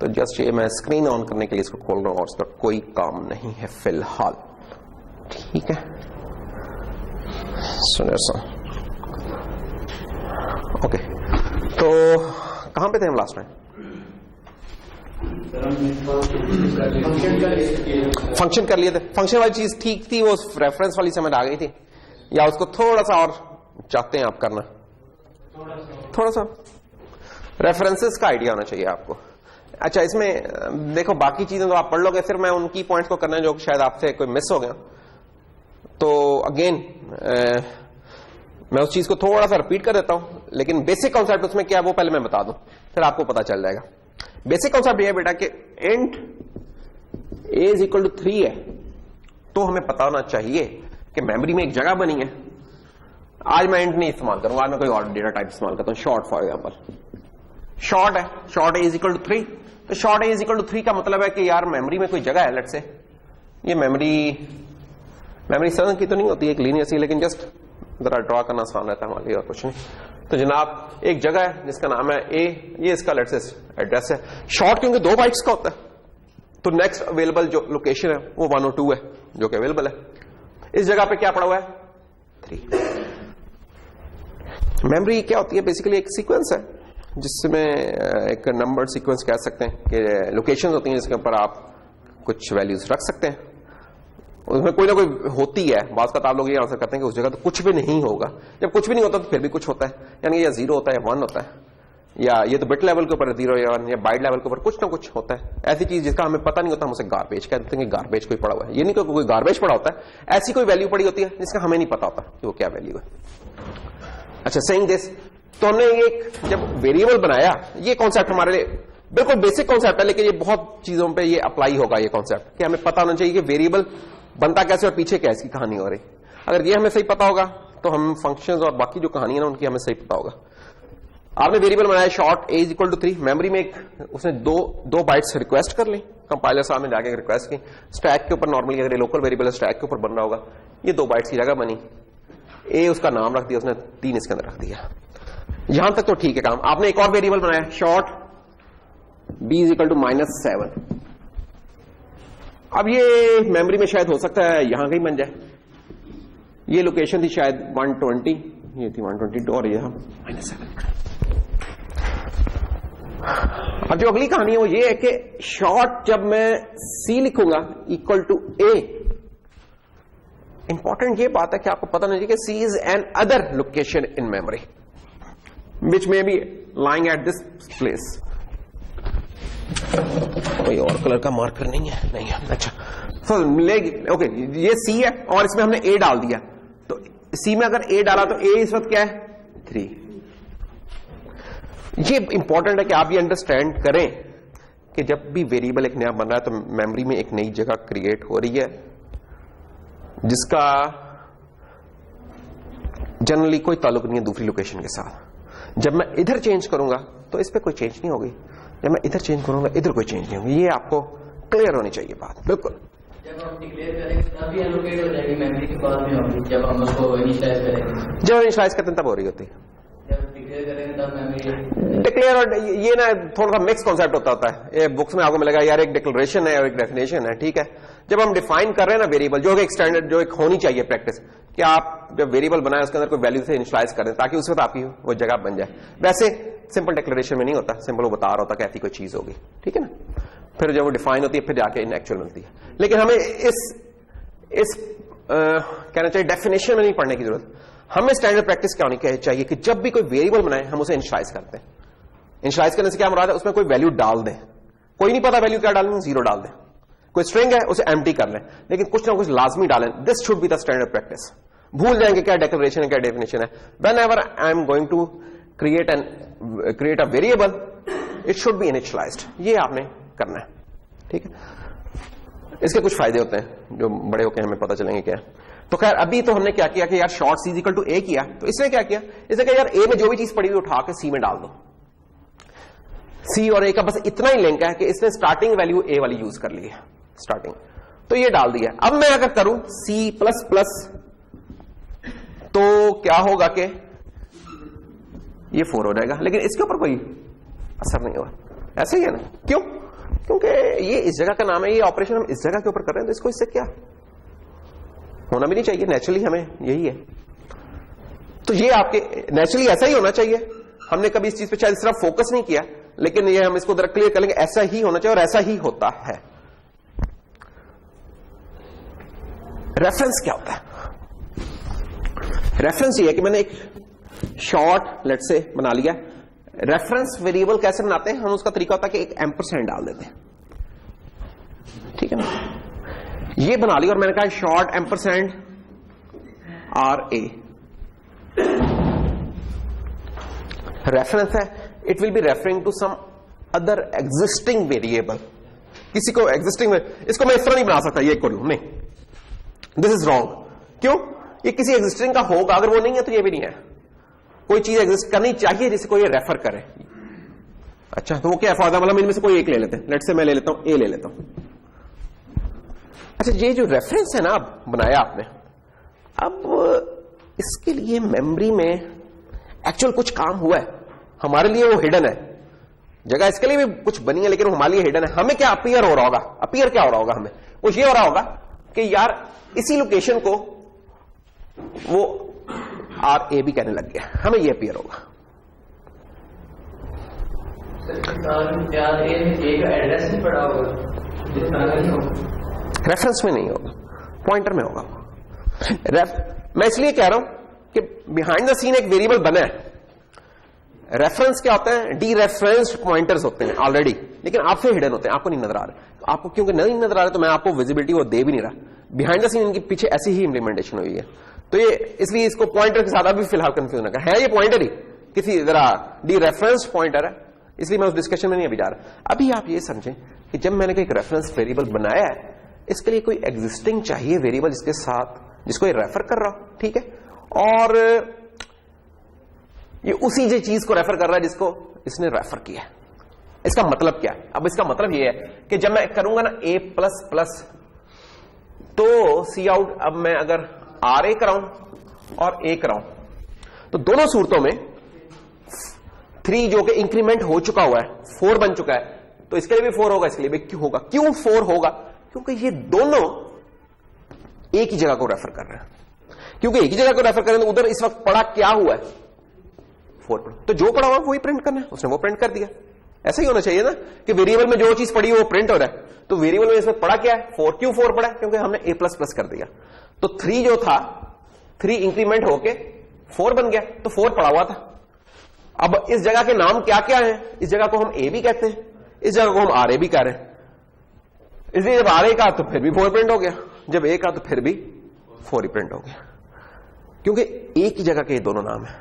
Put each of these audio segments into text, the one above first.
तो जस्ट ये मैं स्क्रीन ऑन करने के लिए इसको खोल रहा हूं और इसका कोई काम नहीं है फिलहाल, ठीक है। ओके, तो कहां पे थे हम लास्ट में? फंक्शन कर लिए थे। फंक्शन वाली चीज ठीक थी, वो रेफरेंस वाली समझ आ गई थी, या उसको थोड़ा सा और चाहते हैं आप करना? थोड़ा सा रेफरेंसेस का आइडिया होना चाहिए आपको। अच्छा, इसमें देखो बाकी चीजें तो आप पढ़ लोगे, फिर मैं उनकी पॉइंट्स को करना है जो शायद आपसे कोई मिस हो गया। तो अगेन मैं उस चीज को थोड़ा सा रिपीट कर देता हूं, लेकिन बेसिक कॉन्सेप्ट उसमें क्या है वो पहले मैं बता दूं, फिर आपको पता चल जाएगा। बेसिक कॉन्सेप्ट ये है बेटा कि int a is equal to 3 है, तो हमें पता होना चाहिए कि मेमोरी में एक जगह बनी है। आज मैं इंट नहीं इस्तेमाल करूंगा, आज मैं कोई और डेटा टाइप इस्तेमाल करता हूं, शॉर्ट फॉर एग्जाम्पल। शॉर्ट है, short a is equal to 3, तो short a is equal to 3 का मतलब है कि यार मेमोरी में कोई जगह है, लेट्स से ये मेमोरी सदन की तो नहीं होती, एक लीनियर सी, लेकिन जस्ट जरा ड्रॉ करना आसान रहता है हमारे लिए और कुछ नहीं। तो जनाब एक जगह है जिसका नाम है a, ये इसका लेट्स से एड्रेस है। शॉर्ट क्योंकि 2 बाइट्स का होता है, तो नेक्स्ट अवेलेबल जो लोकेशन है वो 1 और 2 है जो कि अवेलेबल है। इस जगह पे क्या पड़ा हुआ है? 3। मेमोरी क्या होती है? बेसिकली एक सीक्वेंस है जिसमें एक नंबर सीक्वेंस कह सकते हैं कि लोकेशंस होती हैं जिसके ऊपर आप कुछ वैल्यूज रख सकते हैं। उसमें कोई ना कोई होती है। बात का आप लोग ये आंसर करते हैं कि उस जगह तो कुछ भी नहीं होगा। जब कुछ भी नहीं होता तो फिर भी कुछ होता है, यानी या 0 होता है या 1 होता है, या ये तो बिट लेवल के ऊपर 0 या 1 या बाइट लेवल के ऊपर कुछ ना कुछ होता है। ऐसी चीज जिसका हमें पता नहीं होता हम उसे गार्बेज कह देते हैं कि गार्बेज कोई पड़ा हुआ है। ये नहीं कोई गार्बेज पड़ा होता है, ऐसी कोई वैल्यू पड़ी होती है जिसका हमें नहीं पता होता कि वो क्या वैल्यू है। अच्छा, सेइंग दिस, तो हमने एक जब वेरिएबल बनाया, ये कॉन्सेप्ट हमारे लिए बिल्कुल बेसिक कॉन्सेप्ट है, लेकिन ये बहुत चीजों पे ये अप्लाई होगा ये कॉन्सेप्ट कि हमें पता होना चाहिए कि वेरिएबल बनता कैसे और पीछे क्या इसकी कहानी हो रही। अगर ये हमें सही पता होगा तो हम फंक्शंस और बाकी जो कहानी है ना उनकी हमें सही पता होगा। आपने वेरिएबल बनाया short a is equal to 3, memory में एक उसने दो बाइट्स रिक्वेस्ट कर ली, कंपाइलर साहब ने जाके रिक्वेस्ट की। स्टैक के ऊपर नॉर्मली अगर लोकल वेरिएबल है स्टैक के ऊपर बन रहा होगा, ये 2 बाइट्स की जगह बनी, a उसका नाम रख दिया, उसने 3 इसके अंदर रख दिया। यहां तक तो ठीक है काम। आपने एक और वेरिएबल बनाया short b is equal to -7। अब ये मेमोरी में शायद हो सकता है यहां कहीं बन जाए। ये लोकेशन थी शायद 120, ये थी 122 और ये -7। अब जो अगली कहानी है वो ये है कि शॉर्ट जब मैं c लिखूंगा इक्वल टू a, इंपॉर्टेंट ये बात है कि आपको पता नहीं कि c is an other location in memory which may be lying at this place. कोई और कलर का मार्कर नहीं है? नहीं है। अच्छा, तो ओके, ये c है और इसमें हमने a डाल दिया, तो c में अगर a डाला तो a इस वक्त क्या है? 3। ये इंपॉर्टेंट है कि आप ये अंडरस्टैंड करें कि जब भी वेरिएबल एक नया बन रहा है तो मेमोरी में एक नई जगह क्रिएट हो रही है जिसका जनरली कोई ताल्लुक नहीं है दूसरी लोकेशन के साथ। जब मैं इधर चेंज करूंगा तो इस पे कोई चेंज नहीं होगी, जब मैं इधर चेंज करूंगा इधर कोई चेंज नहीं होगी। ये आपको क्लियर होनी चाहिए बात, बिल्कुल। जब हम डिक्लेयर करेंगे तभी एलोकेट हो जाएगी मेमोरी के बाद में होगी, जब हम उसको इनिशियलाइज करेंगे। जब इनिशियलाइज करते हैं तब हो रही होती है। जब डिक्लेयर करेंगे तब मेमोरी डिक्लेयर, और ये ना थोड़ा सा मिक्स कॉन्सेप्ट होता है। ये बुक्स में आपको मिलेगा यार एक डिक्लेरेशन है और एक डेफिनेशन है, ठीक है। जब हम डिफाइन कर रहे हैं ना वेरिएबल, जो एक स्टैंडर्ड जो एक होनी चाहिए प्रैक्टिस, कि आप जब वेरिएबल बनाए उसके अंदर कोई वैल्यू से इनिशियलाइज कर दें ताकि उस वक्त आपकी वो जगह बन जाए। वैसे सिंपल डिक्लेरेशन में नहीं होता, सिंपल वो बता रहा होता कि ऐसी कोई चीज होगी, ठीक है ना। फिर जब वो डिफाइन होती है फिर जाके इन एक्चुअल मिलती है। लेकिन हमें इस कहना चाहिए डेफिनेशन में नहीं पढ़ने की जरूरत। हमें स्टैंडर्ड प्रैक्टिस क्या होनी चाहिए कि जब भी कोई वेरिएबल बनाए हम उसे इनिशियलाइज करते हैं। इनिशियलाइज करने से क्या मुराद है? उसमें कोई वैल्यू डाल दें, कोई नहीं पता वैल्यू क्या डालें, 0 डाल दें। कोई स्ट्रिंग है उसे एम्प्टी कर लें, लेकिन कुछ ना कुछ लाजमी डालें। This should be the standard practice. भूल जाएंगे क्या डिक्लेरेशन है क्या डेफिनेशन है। Whenever I am going to create a variable it should be initialised. ये आपने करना है, ठीक है। इसके कुछ फायदे होते हैं जो बड़े होकर हमें पता चलेंगे क्या है। तो खैर अभी तो हमने क्या किया कि यार short c equal to a किया, तो इसने क्या किया, इसने कहा यार a में जो भी चीज पड़ी हुई उठा के c में डाल दो। c और a का बस इतना ही लिंक है कि इसने स्टार्टिंग वैल्यू a वाली यूज कर ली है, स्टार्टिंग, तो ये डाल दिया। अब मैं अगर करूं c++ तो क्या होगा कि ये 4 हो जाएगा, लेकिन इसके ऊपर कोई असर नहीं होगा। ऐसे ही है ना, क्यों? क्योंकि ये इस जगह का नाम है, ये ऑपरेशन हम इस जगह के ऊपर कर रहे हैं, तो इसको इससे क्या होना भी नहीं चाहिए, नेचुरली हमें यही है। तो ये आपके नेचुरली ऐसा ही होना चाहिए। हमने कभी इस चीज पे शायद सिर्फ फोकस नहीं किया, लेकिन ये हम इसको जरा क्लियर कर लेंगे, ऐसा ही होना चाहिए और ऐसा ही होता है। रेफरेंस क्या होता है? रेफरेंस ये है कि मैंने एक शॉर्ट लेट से बना लिया। रेफरेंस वेरिएबल कैसे बनाते हैं हम, उसका तरीका होता है कि एक एम्परसेंड डाल देते हैं, ठीक है ना। ये बना लिया और मैंने कहा शॉर्ट एम्परसेंड RA रेफरेंस है। It will be referring to some other existing variable. किसी को एग्जिस्टिंग, इसको मैं इस तरह नहीं बना सकता, ये करूं नहीं, दिस इज रॉन्ग। क्यों? ये किसी एग्जिस्टिंग का होगा, अगर वो नहीं है तो ये भी नहीं है। कोई चीज एग्जिस्ट करनी चाहिए जिसको ये रेफर करे। अच्छा, तो वो क्या है? फॉर एग्जाम्पल हम इनमें से कोई एक ले लेते हैं, लेट से मैं ले लेता हूं ए ले लेता हूं। अच्छा, ये जो रेफरेंस है ना अब बनाया आपने, अब इसके लिए मेमोरी में एक्चुअल कुछ काम हुआ है, हमारे लिए वो हिडन है। जगह इसके लिए भी कुछ बनी है लेकिन वो हमारे लिए हिडन है। हमें क्या अपियर हो रहा होगा? अपियर क्या हो रहा होगा? हमें कुछ ये हो रहा होगा कि यार इसी लोकेशन को वो RA भी कहने लग गया, हमें ये अपियर होगा। एड्रेस नहीं पड़ा होगा, रेफरेंस में नहीं होगा, पॉइंटर में होगा। मैं इसलिए कह रहा हूं कि बिहाइंड द सीन एक वेरिएबल बना है। रेफरेंस क्या होता है? डी रेफरेंस्ड पॉइंटर्स होते हैं ऑलरेडी, लेकिन आपसे हिडन होते हैं, आपको नहीं नजर आ रहे। आपको क्योंकि नहीं नजर आ रहे तो मैं आपको विजिबिलिटी वो दे भी नहीं रहा। बिहाइंड द सीन इनके पीछे ऐसी ही इंप्लीमेंटेशन हुई है, तो ये इसलिए इसको पॉइंटर के साथ अभी फिलहाल कंफ्यूज ना कर। है ये पॉइंटर ही किसी जरा डी रेफरेंस्ड पॉइंटर है, इसलिए मैं उस डिस्कशन में नहीं अभी जा रहा। अभी आप ये समझें कि जब मैंने कोई एक रेफरेंस वेरिएबल बनाया है, इसके लिए कोई एग्जिस्टिंग चाहिए वेरिएबल जिसके साथ जिसको ये रेफर कर रहा हो, ठीक है, और ये उसी जो चीज को रेफर कर रहा है जिसको इसने रेफर किया है। इसका मतलब क्या है? अब इसका मतलब ये है कि जब मैं करूंगा ना A++ तो सी आउट, अब मैं अगर RA कराऊं और A कराऊं तो दोनों सूरतों में 3 जो कि इंक्रीमेंट हो चुका हुआ है 4 बन चुका है, तो इसके लिए भी 4 होगा, इसके लिए भी क्यों होगा? क्यों 4 होगा? क्योंकि ये दोनों एक ही जगह को रेफर कर रहे हैं। क्योंकि एक ही जगह को रेफर कर रहे हैं तो उधर इस वक्त पड़ा क्या हुआ है? 4 तो जो पड़ा हुआ वही प्रिंट करना है, उसने वो प्रिंट कर दिया। ऐसा ही होना चाहिए ना कि वेरिएबल में जो चीज पड़ी वो प्रिंट हो रहा है, तो वेरिएबल में इसमें पड़ा क्या है? 4। क्यों 4 पड़ा है? क्योंकि हमने A++ कर दिया, तो 3 जो था 3 इंक्रीमेंट होके 4 बन गया, तो 4 पड़ा हुआ था। अब इस जगह के नाम क्या क्या है? इस जगह को हम A भी कहते हैं, इस जगह को हम RA भी कह रहे हैं। इसलिए जब RA का तो फिर भी 4 प्रिंट हो गया, जब A का तो फिर भी 4 ही प्रिंट हो गया, क्योंकि एक ही जगह के ये दोनों नाम है।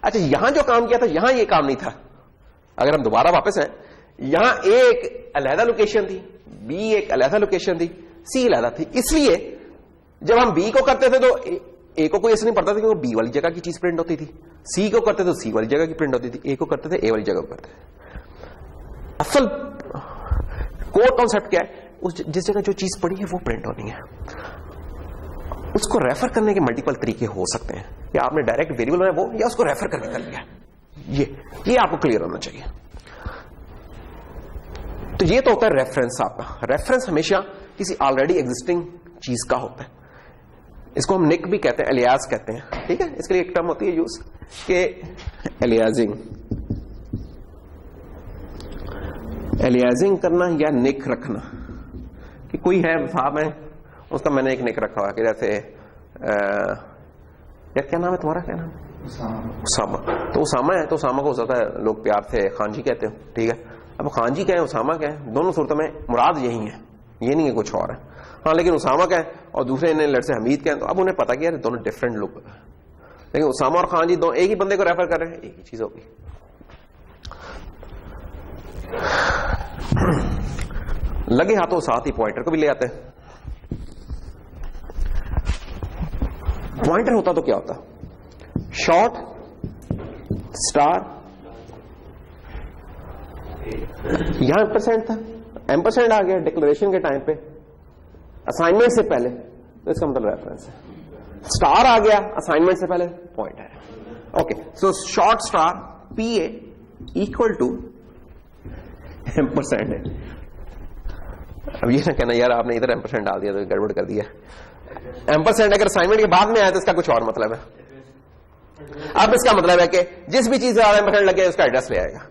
अच्छा, यहां जो काम किया था यहां ये काम नहीं था। अगर हम दोबारा वापस आए, यहां A एक अलहदा लोकेशन थी, B एक अलहदा लोकेशन थी, C अलहदा थी। इसलिए जब हम B को करते थे तो A को कोई ऐसा नहीं पड़ता था क्योंकि B वाली जगह की चीज प्रिंट होती थी, C को करते तो C वाली जगह की प्रिंट होती थी, A को करते थे A वाली जगह को करते थे। असल कोर कॉन्सेप्ट क्या है? उस जिस जगह जो चीज पड़ी है वो प्रिंट होनी है। उसको रेफर करने के मल्टीपल तरीके हो सकते हैं, या आपने डायरेक्ट वेरिएबल बनाया वो, या उसको रेफर करके कर लिया। ये आपको क्लियर होना चाहिए। तो ये तो होता है रेफरेंस आपका। रेफरेंस हमेशा किसी ऑलरेडी एग्जिस्टिंग चीज का होता है। इसको हम निक भी कहते हैं, एलियास कहते हैं, ठीक है। इसके लिए एक टर्म होती है यूज के एलियाजिंग, एलियाजिंग करना या निक रखना, कि कोई है साहब है उसका मैंने एक निक रखा हुआ कि जैसे यार क्या नाम है तुम्हारा, क्या नाम? उसामा। तो उसामा है तो उसामा को हो सकता है लोग प्यार से खान जी कहते हो, ठीक है। अब खान जी कहें उसामा कहें, दोनों सूरतों में मुराद यही है, ये नहीं है कुछ और है। हाँ, लेकिन उसामा कहें और दूसरे ने लड़ से हमीद कहें तो अब उन्हें पता कि यार दोनों डिफरेंट लोग, लेकिन उसामा और खान जी दो एक ही बंदे को रेफर कर रहे हैं, एक ही चीज होगी। लगे हाथों साथ ही पॉइंटर को भी ले आते हैं। पॉइंटर होता तो क्या होता? शॉर्ट स्टार, यहां एम्परसेंड था, एम्परसेंड आ गया डिक्लेरेशन के टाइम पे असाइनमेंट से पहले, तो इसका मतलब रेफरेंस है। स्टार आ गया असाइनमेंट से पहले, पॉइंटर है। Okay, so short star PA equal to ampersand है। अब ये ना कहना यार आपने इधर एम्परसेंट डाल दिया तो गड़बड़ कर दिया। एम्परसेंट अगर असाइनमेंट के बाद में आया तो इसका कुछ और मतलब है। अब इसका मतलब है कि जिस भी चीज से एम्परसेंट लगे उसका एड्रेस ले आएगा।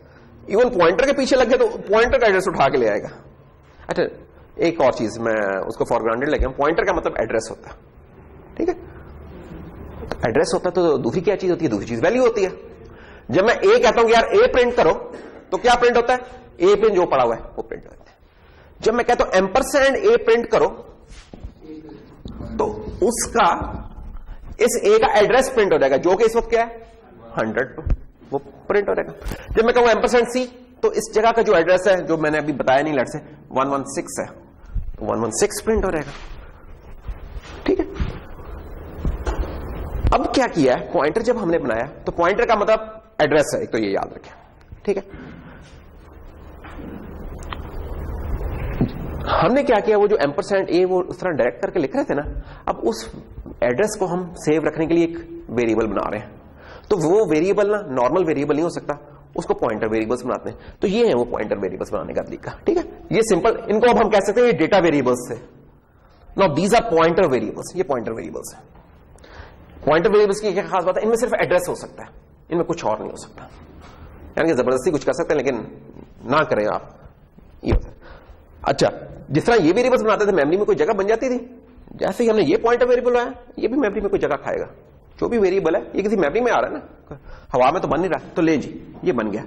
इवन पॉइंटर के पीछे लगे तो पॉइंटर का एड्रेस उठा के ले आएगा। अच्छा एक और चीज मैं उसको फॉर ग्रांटेड लेके, पॉइंटर का मतलब एड्रेस होता है, ठीक है। एड्रेस होता है तो दूसरी क्या चीज होती है? दूसरी चीज वैल्यू होती है। जब मैं ए कहता हूं कि यार ए प्रिंट करो तो क्या प्रिंट होता है? ए पे जो पड़ा हुआ है वो प्रिंट होता है। जब मैं कहता हूं एम्परसेंड ए प्रिंट करो तो उसका इस ए का एड्रेस प्रिंट हो जाएगा, जो कि इस वक्त क्या है 100, वो प्रिंट हो जाएगा। जब मैं कहूं एम्परसेंड सी तो इस जगह का जो एड्रेस है जो मैंने अभी बताया नहीं लट से 116 है, तो 116 प्रिंट हो जाएगा, ठीक है। अब क्या किया है, पॉइंटर जब हमने बनाया तो पॉइंटर का मतलब एड्रेस है, एक तो ये याद रखें, ठीक है। हमने क्या किया, वो जो एम्परसेंड ए वो उस तरह डायरेक्ट करके लिख रहे थे ना, अब उस एड्रेस को हम सेव रखने के लिए एक वेरिएबल बना रहे हैं। तो वो वेरिएबल ना नॉर्मल वेरिएबल नहीं हो सकता, उसको पॉइंटर वेरिएबल्स बनाते हैं। तो ये है वो पॉइंटर वेरिएबल्स बनाने का तरीका, ठीक है। ये सिंपल, इनको अब हम कह सकते हैं ये डेटा वेरिएबल्स है। Now these are pointer variables, ये पॉइंटर वेरिएबल्स है। पॉइंटर वेरिएबल्स की क्या खास बात है, इनमें सिर्फ एड्रेस हो सकता है, इनमें कुछ और नहीं हो सकता। यानी कि जबरदस्ती कुछ कर सकते हैं लेकिन ना करें आप, ये होता है। अच्छा, जिस तरह ये वेरिएबल्स बनाते थे मेमोरी में कोई जगह बन जाती थी, जैसे ही हमने ये पॉइंटर वेरिएबल बनाया ये भी मेमोरी में कोई जगह खाएगा। जो भी वेरिएबल है ये किसी मेमोरी में आ रहा है ना, हवा में तो बन नहीं रहा, तो ले जी ये बन गया।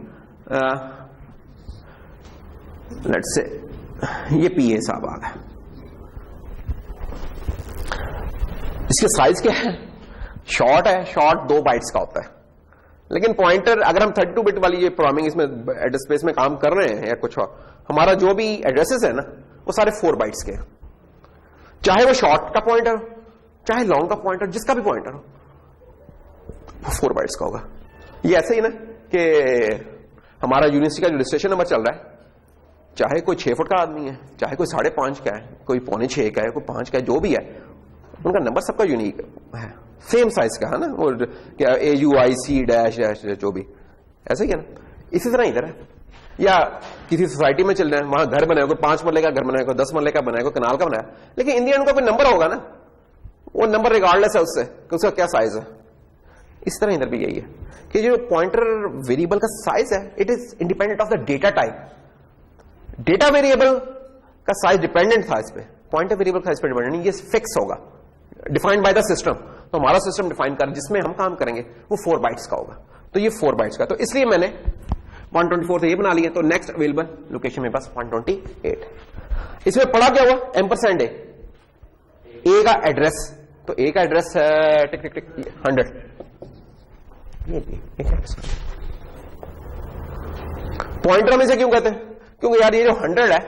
लेट्स से ये पी ए साहब आ गया। इसके साइज क्या है, शॉर्ट है, शॉर्ट 2 बाइट्स का होता है। लेकिन पॉइंटर अगर हम 32 बिट वाली ये प्रोग्रामिंग इसमें एड्रेस स्पेस में काम कर रहे हैं या कुछ और, हमारा जो भी एड्रेसेस है ना वो सारे 4 बाइट्स के हैं। चाहे वो शॉर्ट का पॉइंटर हो, चाहे लॉन्ग का पॉइंटर, जिसका भी पॉइंटर हो, वो 4 बाइट्स का होगा। ये ऐसे ही ना कि हमारा यूनिवर्सिटी का जो रजिस्ट्रेशन नंबर चल रहा है, चाहे कोई 6 फुट का आदमी है, चाहे कोई 5.5 का है, कोई 4.25 का है, कोई 5 का है, जो भी है, उनका नंबर सबका यूनिक है, सेम साइज का है ना, और क्या AUIC डैश डैश जो भी ऐसे ही है ना। इसी तरह इधर है, या किसी सोसाइटी में चल रहे हैं, वहां घर बनाया, कोई 5 मरले का घर बनाया, कोई 10 मरले का बनाया, कोई कनाल का बनाया, लेकिन इन दी एंड उनका कोई नंबर होगा ना, वो नंबर रिगार्डलेस है उससे कि उसका क्या साइज है। इस तरह इधर भी यही है कि जो पॉइंटर वेरिएबल का साइज है, it is independent of the data type. Data variable का साइज डिपेंडेंट था इस पे, पॉइंटर वेरिएबल का इस पे डिपेंडेंट नहीं, ये फिक्स होगा, डिफाइंड बाय द सिस्टम। तो हमारा सिस्टम डिफाइन कर जिसमें हम काम करेंगे वो 4 बाइट्स का होगा, तो ये 4 बाइट्स का, तो इसलिए मैंने 124 से ये बना लिया। तो नेक्स्ट अवेलेबल लोकेशन मेरे पास 128। इसमें पड़ा क्या हुआ, एम्परसेंड ए का एड्रेस, तो ए का एड्रेस है टिक टिक टिक 100। पॉइंटर हम इसे क्यों कहते हैं, क्योंकि यार ये जो 100 है,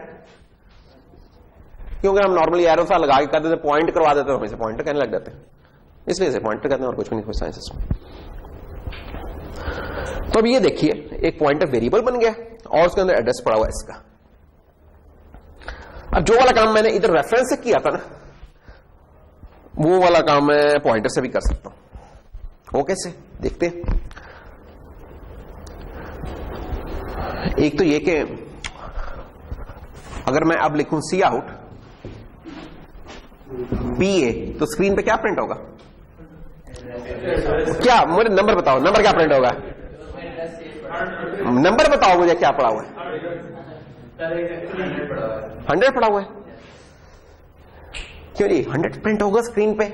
क्योंकि हम नॉर्मली एरो सा लगा के कर देते, पॉइंट करवा देते, हम इसे पॉइंटर कहने लग जाते हैं, इसलिए इसे पॉइंटर कहते हैं और कुछ भी नहीं, कुछ साइंस इसमें। तो अब ये देखिए एक पॉइंटर वेरिएबल बन गया और उसके अंदर एड्रेस पड़ा हुआ है इसका। अब जो वाला काम मैंने इधर रेफरेंस से किया था ना, वो वाला काम मैं पॉइंटर से भी कर सकता हूं। वो कैसे देखते हैं। एक तो ये कि अगर मैं अब लिखूं सी आउट PA, तो स्क्रीन पे क्या प्रिंट होगा, क्या मुझे नंबर बताओ, नंबर क्या प्रिंट होगा, नंबर बताओ मुझे क्या पड़ा हुआ है, 100 पड़ा हुआ है। क्यों जी 100 प्रिंट होगा स्क्रीन पे,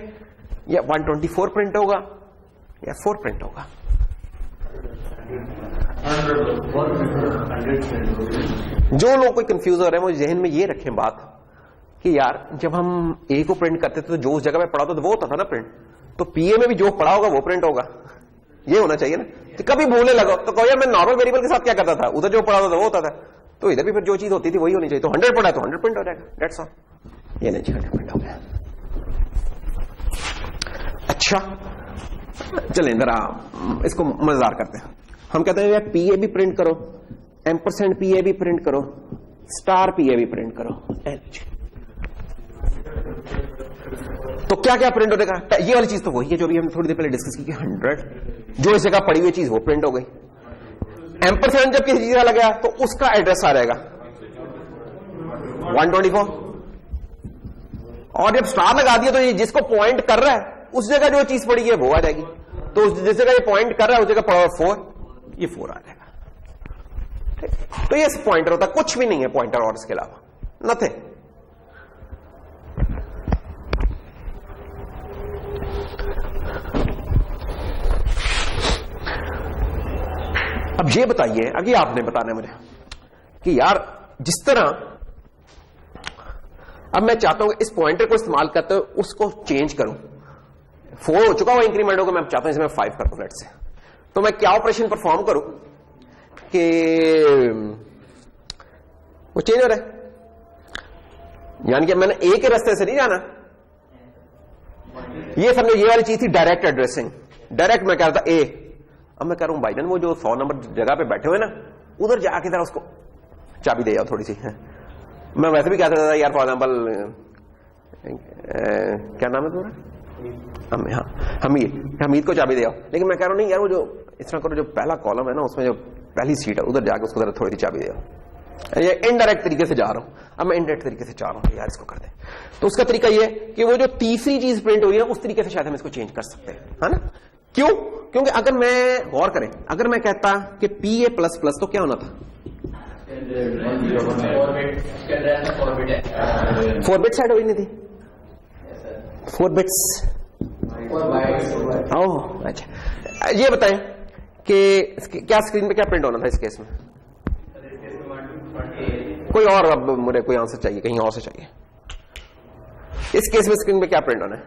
या 124 प्रिंट होगा, या 4 प्रिंट होगा। जो लोग कोई कंफ्यूज हो रहे हैं वो जहन में ये रखें बात कि यार जब हम ए को प्रिंट करते थे तो जो उस जगह पे पड़ा था वो होता था ना प्रिंट, तो पीए में भी जो पड़ा होगा वो प्रिंट होगा, ये होना चाहिए ना। तो कभी भूलने लगो तो कहो यार मैं नॉर्मल वेरिएबल के साथ क्या करता था, उधर जो पड़ा था वो होता था, तो इधर भी फिर जो चीज होती थी वही होनी चाहिए। तो 100 पड़ा है तो 100 प्रिंट हो जाएगा, दैट्स ऑल। ये नहीं 100 प्रिंट हो गया। अच्छा चलें जरा इसको मजेदार करते हैं। हम कहते हैं यार पीए भी प्रिंट करो, एम्परसेंड पीए भी प्रिंट करो, स्टार पीए भी प्रिंट करो। तो क्या क्या प्रिंट हो जाएगा, ये वाली चीज तो वही है जो भी हमने थोड़ी देर पहले डिस्कस की, 100 जो इस जगह पड़ी हुई चीज वो प्रिंट हो गई। एम्परसेंड जब किसी चीज का लगा तो उसका एड्रेस आ जाएगा, 124। और जब स्टार लगा दिया तो ये जिसको पॉइंट कर रहा है उस जगह जो चीज पड़ी है वो आ जाएगी। तो जिस जगह ये पॉइंट कर रहा है उस जगह पड़ा हुआ 4, ये 4 आ जाएगा। ठीक? तो ये पॉइंटर होता है, कुछ भी नहीं है पॉइंटर और इसके अलावा नथिंग। अब ये बताइए, अब ये आपने बताना है मुझे कि यार जिस तरह अब मैं चाहता हूं कि इस पॉइंटर को इस्तेमाल करते हुए उसको चेंज करूं। 4 हो चुका हुआ इंक्रीमेंट होगा, मैं चाहता हूं इसमें 5 कर दूं लेट से। तो मैं क्या ऑपरेशन परफॉर्म करूं कि वो चेंज हो रहा है, यानी कि मैंने ए के रास्ते से नहीं जाना। ये समझो ये वाली चीज थी डायरेक्ट एड्रेसिंग, डायरेक्ट मैं कह रहा था ए। अब मैं कह रहा हूं भाईजान वो जो 100 नंबर जगह पे बैठे हुए ना उधर जाके जरा उसको चाबी दे जाओ थोड़ी सी। मैं वैसे भी कहता था यार फॉर एग्जाम्पल क्या नाम है तुम्हारा, हाँ हमीद को चाबी दे आओ। लेकिन मैं कह रहा हूं नहीं यार वो जो इस तरह करो, जो पहला कॉलम है ना उसमें जो पहली सीट है उधर जाके उसको जरा थोड़ी सी चाबी दे आओ। ये इनडायरेक्ट तरीके से जा रहा हूं। अब मैं इनडायरेक्ट तरीके से चाह रहा हूं यार इसको कर दे। तो उसका तरीका ये कि वो जो तीसरी चीज प्रिंट हुई है उस तरीके से शायद हम इसको चेंज कर सकते हैं, है ना। क्यों? क्योंकि अगर मैं गौर करें, अगर मैं कहता कि PA++ तो क्या होना था, 4 बिट साइड हुई नहीं थी, 4 बिट्स। ओह अच्छा, ये बताएं कि क्या स्क्रीन पे क्या प्रिंट होना था इस केस में। कोई और, अब मुझे कोई आंसर चाहिए, कहीं और से चाहिए। इस केस में स्क्रीन पे क्या प्रिंट होना है?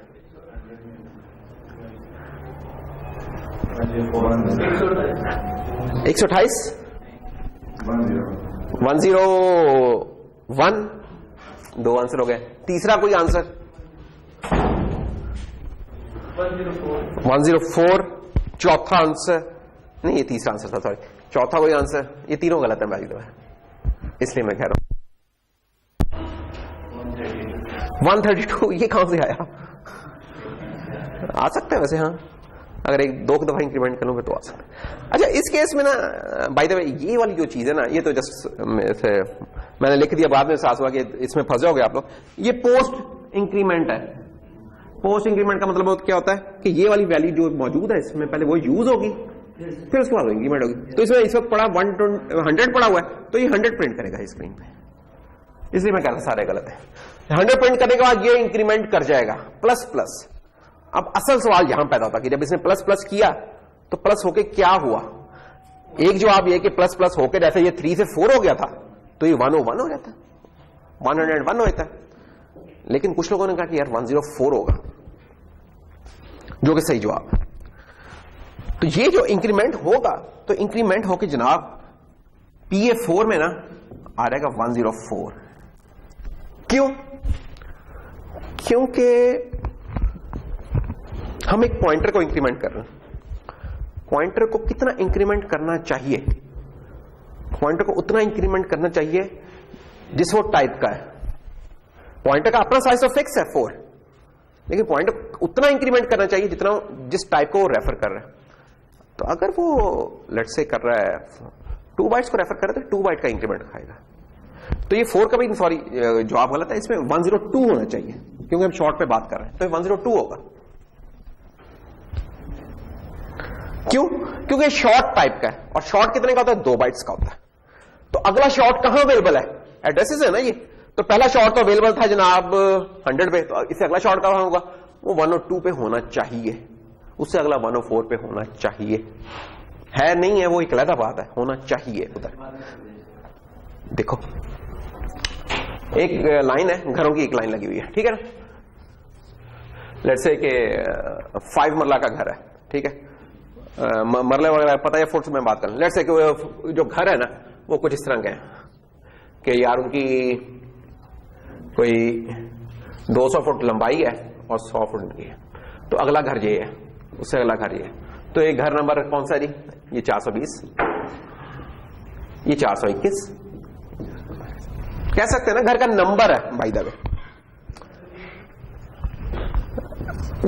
128 101। 2 आंसर हो गए। तीसरा कोई आंसर? 104। चौथा आंसर नहीं, ये तीसरा आंसर था, सॉरी। चौथा कोई आंसर? ये तीनों गलत है भाई, इसलिए मैं कह रहा हूं 132। ये कहां से आया? आ सकता है वैसे, हाँ, अगर 2 दफा इंक्रीमेंट करूंगा तो आ सकता है। अच्छा, इस केस में ना बाय द वे ये वाली जो चीज है ना, ये तो जस्ट मैंने लिख दिया, बाद में एहसास हुआ कि इसमें फंस जाओगे आप लोग। ये पोस्ट इंक्रीमेंट है। पोस्ट इंक्रीमेंट का मतलब क्या होता है कि ये वाली वैल्यू जो मौजूद है इसमें पहले वो यूज होगी, फिर उसके बाद इंक्रीमेंट होगी। तो इसमें इस वक्त पड़ा 100 पड़ा हुआ है, तो ये 100 प्रिंट करेगा स्क्रीन पे, इसलिए मैं कह रहा सारे गलत है। 100 प्रिंट करने के बाद ये इंक्रीमेंट कर जाएगा ++। अब असल सवाल यहां पैदा होता कि जब इसने ++ किया तो प्लस होके क्या हुआ। एक जवाब ये कि ++ होके जैसे ये 3 से 4 हो गया था तो ये 101 हो जाता, 101 हो जाता। लेकिन कुछ लोगों ने कहा कि यार 104 होगा, जो कि सही जवाब। तो ये जो इंक्रीमेंट होगा, तो इंक्रीमेंट होके जनाब PA4 में ना आ जाएगा 104। क्यों? क्योंकि हम एक पॉइंटर को इंक्रीमेंट कर रहे हैं। पॉइंटर को कितना इंक्रीमेंट करना चाहिए? पॉइंटर को उतना इंक्रीमेंट करना चाहिए जिस वो टाइप का है। पॉइंटर का अपना साइज तो फिक्स है 4, लेकिन पॉइंटर उतना इंक्रीमेंट करना चाहिए जितना जिस टाइप को वो रेफर कर रहा है। तो अगर वो लेट्स से कर रहा है 2 बाइट्स को रेफर कर रहा है तो 2 बाइट का इंक्रीमेंट खाएगा। तो ये 4 का भी सॉरी जवाब गलत है, इसमें 102 होना चाहिए क्योंकि हम शॉर्ट पे बात कर रहे हैं, तो 102 होगा। क्यों? क्योंकि शॉर्ट टाइप का है, और शॉर्ट कितने का होता है? 2 बाइट्स का होता है। तो अगला शॉर्ट कहां अवेलेबल है? एड्रेसेस है ना ये। तो पहला शॉर्ट तो अवेलेबल था जनाब 100 पे, तो इससे अगला शॉर्ट कहां होगा? वो 102 पे होना चाहिए, उससे अगला 104 पे होना चाहिए। है नहीं है वो एक अलग बात है, होना चाहिए उधर। देखो एक लाइन है, घरों की एक लाइन लगी हुई है, ठीक है ना। लेट्स से कि 5 मरला का घर है, ठीक है। मरले वगैरह पता है, फुट में बात करें। लेट्स से कि जो घर है ना वो कुछ इस तरह के हैं कि यार उनकी कोई 200 फुट लंबाई है और 100 फुट उनकी है। तो अगला घर ये है, उससे अगला घर ये है। तो ये घर नंबर कौन सा है जी? ये 420, ये 421 कह सकते हैं ना, घर का नंबर है बाय द वे।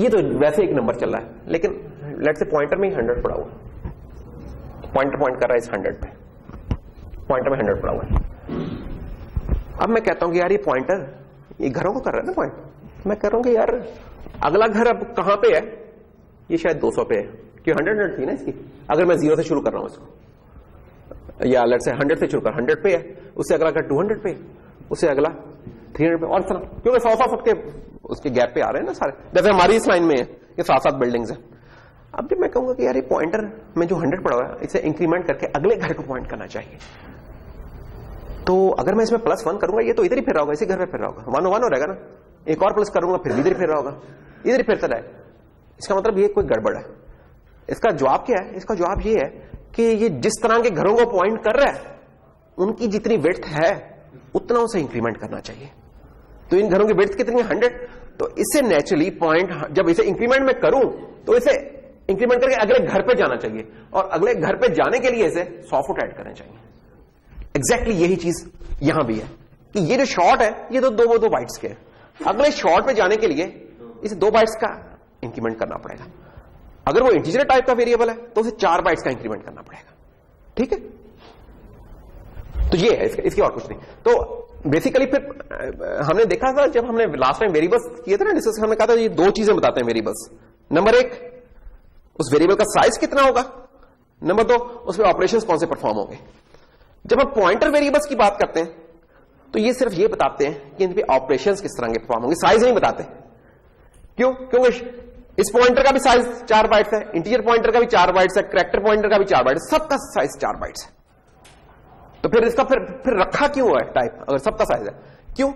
ये तो वैसे एक नंबर चल रहा है, लेकिन लेट्स से पॉइंटर में 100 पड़ा हुआ, पॉइंटर पॉइंट कर रहा है इस 100 पे, पॉइंटर में 100 पड़ा हुआ है। अब मैं कहता हूं कि यार ये पॉइंटर ये घरों को कर रहा है ना पॉइंट, मैं कह रहा हूं कि यार अगला घर अब कहां पे है, ये शायद 200 पे है, क्यों 100 थी ना इसकी, अगर मैं 0 से शुरू कर रहा हूं इसको, या लेट्स से 100 से शुरू कर 100 पे है, उससे अगला घर 200 पे, उससे अगला 300 पे, और इस तरह, क्योंकि 100 फुट के उसके गैप पे आ रहे हैं ना सारे, जैसे हमारी इस लाइन में है ये 7-7 बिल्डिंग्स है। अब जब मैं कहूंगा कि यार ये पॉइंटर में जो 100 पड़ा हुआ है इसे इंक्रीमेंट करके अगले घर को पॉइंट करना चाहिए, तो अगर मैं इसमें +1 करूंगा ये तो इधर ही फिर रहा होगा, इसी घर में फिर रहा होगा, 1 हो रहेगा ना, एक और प्लस करूंगा फिर इधर ही फिर रहा होगा, इधर ही फिरता रहे, इसका मतलब ये कोई गड़बड़ है। इसका जवाब क्या है, इसका जवाब ये है कि ये जिस तरह के घरों को पॉइंट कर रहा है उनकी जितनी विड्थ है उतना उसे इंक्रीमेंट करना चाहिए। तो इन घरों की विड्थ कितनी है 100, तो इससे नेचुरली पॉइंट जब इसे इंक्रीमेंट में करूं तो इसे इंक्रीमेंट करके अगले घर पे जाना चाहिए, और अगले घर पे जाने के लिए इसे 100 फुट ऐड करने चाहिए। एग्जैक्टली यही चीज यहां भी है कि ये जो शॉर्ट है ये तो दो बाइट्स के हैं, अगले शॉर्ट पे जाने के लिए इसे 2 बाइट्स का इंक्रीमेंट करना पड़ेगा। अगर वो इंटीजर टाइप का वेरिएबल है तो उसे 4 बाइट्स का इंक्रीमेंट करना पड़ेगा। ठीक है, तो ये है इसकी और कुछ नहीं। तो बेसिकली फिर हमने देखा था जब हमने लास्ट टाइम वेरिएबल्स किए थे ना डिस्कस, हमने कहा था ये 2 चीजें बताते हैं वेरिएबल्स। नंबर 1 उस वेरिएबल का साइज कितना होगा, नंबर 2 उसमें ऑपरेशंस कौन से परफॉर्म होंगे। जब हम पॉइंटर वेरिएबल्स की बात करते हैं तो ये सिर्फ ये बताते हैं कि इन पे ऑपरेशंस किस तरह के परफॉर्म होंगे, साइज नहीं बताते। क्यों, क्योंकि इस पॉइंटर का भी साइज 4 बाइट्स है, इंटीजर पॉइंटर का भी 4 बाइट्स है, कैरेक्टर पॉइंटर का भी 4 बाइट्स, सबका साइज 4 बाइट्स है। तो फिर इसका फिर रखा क्यों है टाइप, अगर सबका साइज है क्यों।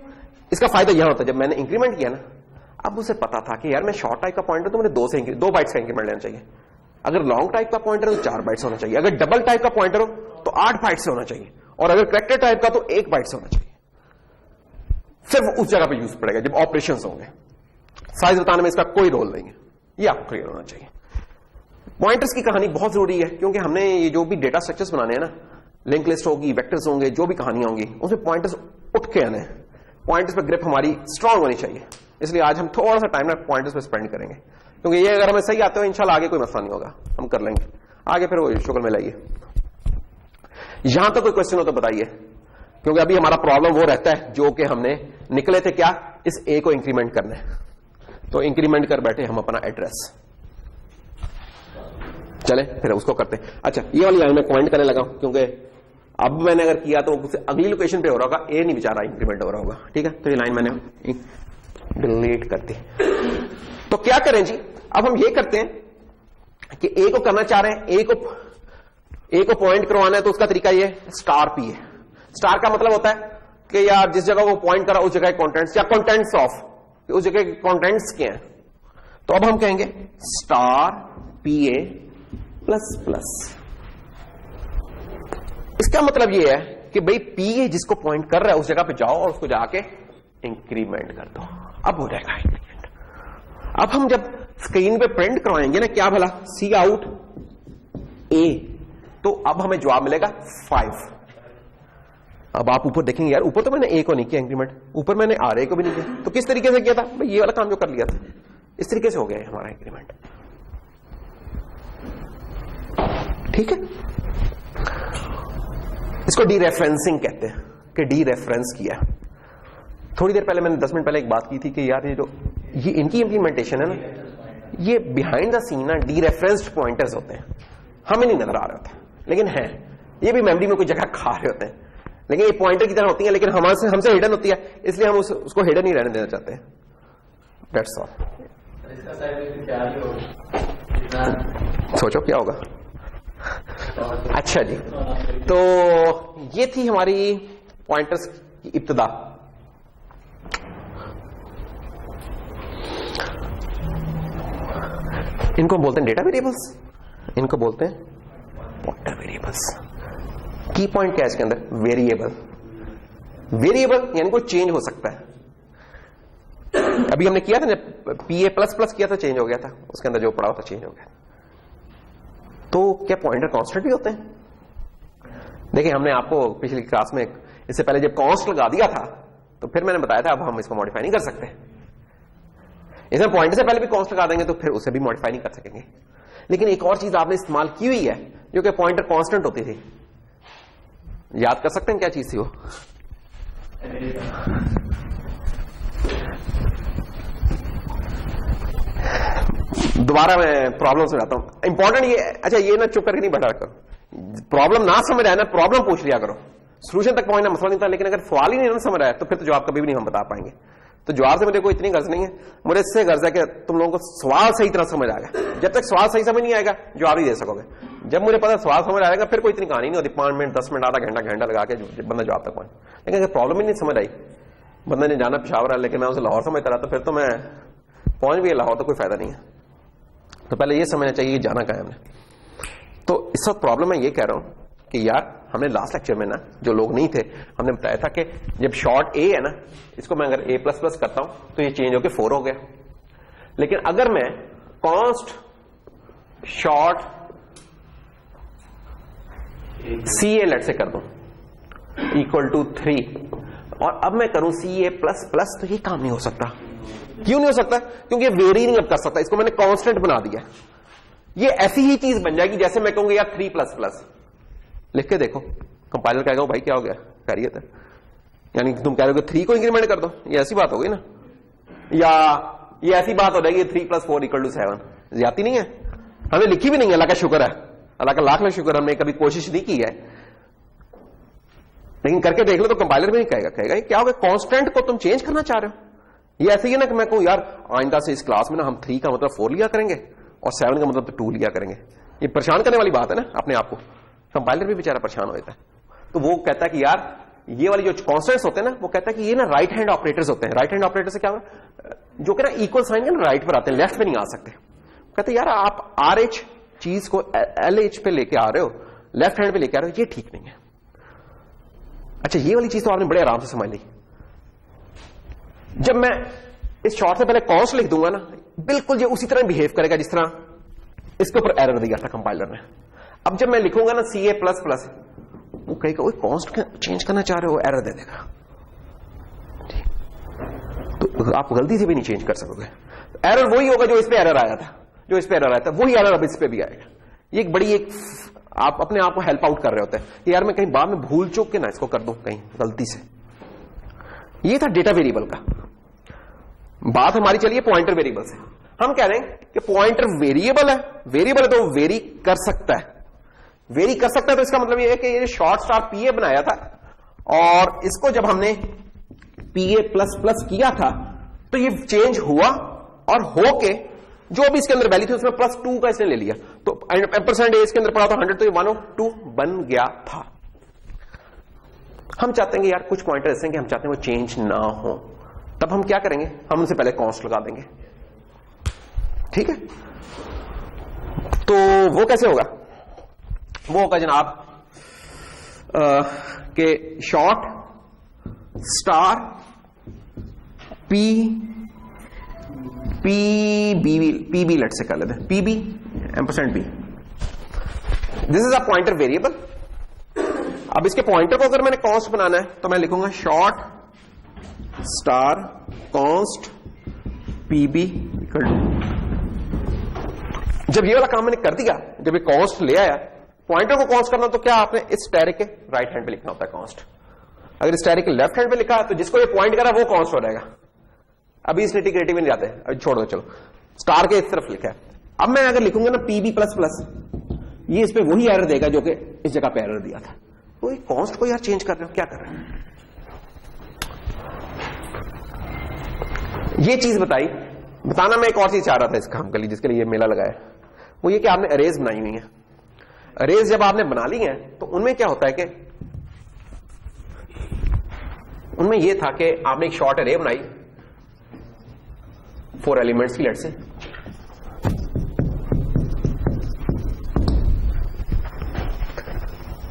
इसका फायदा यह होता है जब मैंने इंक्रीमेंट किया ना, अब उसे पता था कि यार मैं शॉर्ट टाइप का पॉइंटर तो मुझे 2 बाइट्स का इंक्रीमेंट लेना चाहिए, अगर लॉन्ग टाइप का पॉइंटर तो 4 बाइट्स होना चाहिए, अगर डबल टाइप का पॉइंटर हो तो 8 बाइट्स से होना चाहिए, और अगर कैरेक्टर टाइप का तो 1 बाइट से होना चाहिए। सिर्फ उस जगह पे यूज पड़ेगा जब ऑपरेशंस होंगे, साइज बताने में इसका कोई रोल नहीं है, ये आपको क्लियर होना चाहिए। पॉइंटर्स की कहानी बहुत जरूरी है, क्योंकि हमने ये जो भी डेटा स्ट्रक्चर्स बनाने हैं ना, लिंक लिस्ट होगी, वेक्टर्स होंगे, जो भी कहानियां होंगी उसमें पॉइंटर्स उठ के आने हैं, पॉइंटर्स पे ग्रिप हमारी स्ट्रांग होनी चाहिए। इसलिए आज हम थोड़ा सा टाइम ना पॉइंटर्स पे स्पेंड करेंगे, क्योंकि ये अगर हमें सही आते हो इंशाल्लाह आगे कोई मसला नहीं होगा, हम कर लेंगे आगे, फिर वो शुक्र में लाइए। यहां तक कोई क्वेश्चन हो तो बताइए, क्योंकि अभी हमारा प्रॉब्लम वो रहता है जो कि हमने निकले थे क्या, इस ए को इंक्रीमेंट करना है, तो इंक्रीमेंट कर बैठे हम अपना एड्रेस। चले फिर उसको करते हैं। अच्छा, ये वाली लाइन में कमेंट करने लगा हूं, क्योंकि अब मैंने अगर किया तो अगली लोकेशन पे हो रहा होगा, ए नहीं बेचारा इंक्रीमेंट हो रहा होगा। ठीक है, तो ये लाइन मैंने डिलीट कर दी। तो क्या करें जी, अब हम ये करते हैं कि ए को करना चाह रहे हैं, ए को पॉइंट करवाना है, तो उसका तरीका ये स्टार पी है। स्टार का मतलब होता है कि यार जिस जगह को पॉइंट करा उस जगह कॉन्टेंट्स या कॉन्टेंट्स ऑफ, उस जगह के कॉन्टेंट्स क्या है। तो अब हम कहेंगे star P A plus plus. इसका मतलब ये है कि भाई पी ए जिसको पॉइंट कर रहा है उस जगह पे जाओ और उसको जाके इंक्रीमेंट कर दो, अब हो जाएगा इंक्रीमेंट। अब हम जब स्क्रीन पे प्रिंट करवाएंगे ना क्या भला, सी आउट ए, तो अब हमें जवाब मिलेगा 5। अब आप ऊपर देखेंगे यार ऊपर तो मैंने ए को नहीं किया इंक्रीमेंट, ऊपर मैंने आर ए को भी नहीं किया, तो किस तरीके से किया था भाई, ये वाला काम जो कर लिया था इस तरीके से हो गया है हमारा इंक्रीमेंट। ठीक है, इसको डी रेफरेंसिंग कहते हैं कि डी रेफरेंस किया। थोड़ी देर पहले मैंने 10 मिनट पहले एक बात की थी कि यार ये इनकी इंप्लीमेंटेशन है ना, ये बिहाइंड द सीन ना डी रेफरेंस्ड पॉइंटर्स होते हैं, हमें नहीं नजर आ रहे होते लेकिन है, ये भी मेमोरी में कोई जगह खा रहे होते हैं, लेकिन ये पॉइंटर की तरह होती है, लेकिन हमसे हिडन होती है, इसलिए हम उसको हिडन ही रहने देना चाहते हैं। That's all. सोचो क्या होगा। अच्छा जी, तो ये थी हमारी पॉइंटर्स की इब्तिदा। इनको बोलते हैं डेटा वेरिएबल्स, इनको बोलते हैं पॉइंटर वेरिएबल्स। की पॉइंट क्या है इसके अंदर, वेरिएबल। वेरिएबल यानी कोई चेंज हो सकता है। अभी हमने किया था ना पी ए प्लस प्लस किया था, चेंज हो गया था, उसके अंदर जो पड़ा हुआ था चेंज हो गया। तो क्या पॉइंटर कांस्टेंट भी होते हैं? देखिए हमने आपको पिछली क्लास में इससे पहले जब कांस्ट लगा दिया था तो फिर मैंने बताया था अब हम इसको मॉडिफाई नहीं कर सकते। इसमें पॉइंटर से पहले भी कांस्ट लगा देंगे तो फिर उसे भी मॉडिफाई नहीं कर सकेंगे। लेकिन एक और चीज आपने इस्तेमाल की हुई है जो कि पॉइंटर कांस्टेंट होती थी, याद कर सकते हैं क्या चीज थी वो? दोबारा मैं प्रॉब्लम समझाता हूं। इंपॉर्टेंट ये, अच्छा ये ना चुप करके नहीं बैठा करो, प्रॉब्लम ना समझ आया ना प्रॉब्लम पूछ लिया करो, सोल्यूशन तक पहुंचना मसला नहीं था। लेकिन अगर सवाल ही नहीं ना समझ आया तो फिर तो जवाब कभी भी नहीं हम बता पाएंगे। तो जवाब से मेरे को इतनी गर्ज नहीं है, मुझे इससे गर्ज है कि तुम लोगों को सवाल सही तरह समझ आएगा। जब तक सवाल सही समझ नहीं आएगा जवाब ही दे सकोगे। जब मुझे पता सवाल समझ आएगा फिर कोई इतनी कहानी नहीं होती, 5 मिनट 10 मिनट आधा घंटा लगा के बंदा जवाब तक पहुंचे। लेकिन अगर प्रॉब्लम ही नहीं समझ आई, बंदा ने जाना पेशावर है लेकिन मैं उसे लाहौर समझता रहा, तो फिर तो मैं पहुंच भी लाहौर तो कोई फायदा नहीं है। तो पहले ये समझना चाहिए कि जाना कहाँ है हमने। तो इस वक्त प्रॉब्लम मैं ये कह रहा हूं कि यार हमने लास्ट लेक्चर में ना, जो लोग नहीं थे, हमने बताया था कि जब शॉर्ट ए है ना, इसको मैं अगर a प्लस प्लस करता हूं तो ये चेंज होकर 4 हो गया। लेकिन अगर मैं कॉन्स्ट शॉर्ट सी ए लेट से कर दूं इक्वल टू 3 और अब मैं करूं सी ए प्लस प्लस, तो ये काम नहीं हो सकता। क्यों नहीं हो सकता? क्योंकि ये वेरी नहीं अब कर सकता, इसको मैंने कांस्टेंट बना दिया। ये ऐसी ही चीज बन जाएगी जैसे मैं कहूंगा यार 3 प्लस प्लस। लिख के देखो, कंपाइलर कहेगा भाई क्या हो गया, खैरियत है, यानी तुम कह रहे हो 3 को इंक्रीमेंट कर दो, ये ऐसी बात हो गई ना। या ये ऐसी बात हो जाएगी 3 + 4 = 7, ज्यादा नहीं है। हमने लिखी भी नहीं है, अल्लाह का शुक्र है, अल्लाह का लाख लाख शुक्र, हमने कभी कोशिश नहीं की है। लेकिन करके देख लो तो कंपाइलर भी नहीं कहेगा ये क्या हो गया, कांस्टेंट को तुम चेंज करना चाह रहे हो। ये ऐसे ही है ना कि मैं कहूं यार आइंदा से इस क्लास में ना हम 3 का मतलब 4 लिया करेंगे और 7 का मतलब 2 लिया करेंगे। ये परेशान करने वाली बात है ना अपने आप को। कंपाइलर भी बेचारा परेशान हो जाता है। तो वो कहता है कि यार ये वाली जो कांस्टेंट्स होते हैं ना, वो कहता है कि ये ना राइट हैंड ऑपरेटर्स होते हैं। राइट हैंड ऑपरेटर से क्या होगा, जो कि ना इक्वल साइन के ना राइट पर आते हैं, लेफ्ट पे नहीं आ सकते। कहते यार आप RH चीज को LH पे लेके आ रहे हो, लेफ्ट हैंड पे लेके आ रहे हो, ये ठीक नहीं है। अच्छा ये वाली चीज तो आपने बड़े आराम से समझ ली। जब मैं इस शॉर्ट से पहले कॉन्स्ट लिख दूंगा ना, बिल्कुल ये उसी तरह बिहेव करेगा जिस तरह इसके ऊपर एरर दिया था कंपाइलर ने। अब जब मैं लिखूंगा ना CA प्लस प्लस, वो कहेगा वो कॉन्स्ट चेंज करना चाह रहे हो, एरर दे देगा। तो आप गलती से भी नहीं चेंज कर सकोगे। एरर वही होगा जो इस पे एरर आया था, जो इस पे एरर आया था वही एरर अब इस पे भी आएगा। ये एक बड़ी आप अपने आप को हेल्प आउट कर रहे होते हैं कि यार मैं कहीं बाद में भूल चूक के ना इसको कर दूं कहीं गलती से। ये था डेटा वेरिएबल का। बात हमारी चलिए पॉइंटर वेरिएबल से। हम कह रहे हैं कि पॉइंटर वेरिएबल है, वेरिएबल है तो वेरी कर सकता है। वेरी कर सकता है तो इसका मतलब ये है कि ये शॉर्ट स्टार PA बनाया था और इसको जब हमने PA प्लस प्लस किया था तो ये चेंज हुआ और होके जो भी इसके अंदर वैल्यू थी उसमें +2 का इसने ले लिया, तो % इसके अंदर पड़ा था 100, तो ये 102 बन गया था। हम चाहते हैं कि यार कुछ पॉइंटर ऐसे हैं कि हम चाहते हैं वो चेंज ना हो, तब हम क्या करेंगे, हम उनसे पहले कॉन्स्ट लगा देंगे। ठीक है, तो वो कैसे होगा, वो होगा जनाब के शॉर्ट स्टार PB लेट से कर लेते हैं, PB %B। This is a pointer variable. अब इसके पॉइंटर को अगर मैंने कॉन्स्ट बनाना है तो मैं लिखूंगा short star const PB equal to. जब ये वाला काम मैंने कर दिया, जब ये कॉन्स्ट ले आया, पॉइंटर को कॉन्स्ट करना तो क्या आपने इस स्टैरिक के राइट हैंड पे लिखना होता है कॉन्स्ट। अगर इस स्टैरिक के लेफ्ट हैंड पे लिखा तो जिसको ये पॉइंट करा वो कॉन्स्ट हो जाएगा। अभी इस नेटी क्रिएटिव में नहीं जाते, अभी छोड़ दो, चलो स्टार के इस तरफ लिखा है। अब मैं अगर लिखूंगा ना PB प्लस प्लस, ये इस पे वही एरर देगा जो कि इस जगह पे एरर दिया था। तो ये कॉन्स्ट को यार चेंज कर रहे हो, क्या कर रहे हैं। ये चीज बताना मैं एक और चीज चाह रहा था इस काम के लिए, जिसके लिए ये मेला लगाया, वो ये कि आपने अरेज बनाई हुई है। अरेज जब आपने बना ली है तो उनमें क्या होता है कि उनमें यह था कि आपने एक शॉर्ट अरे बनाई 4 एलिमेंट्स की, लेट से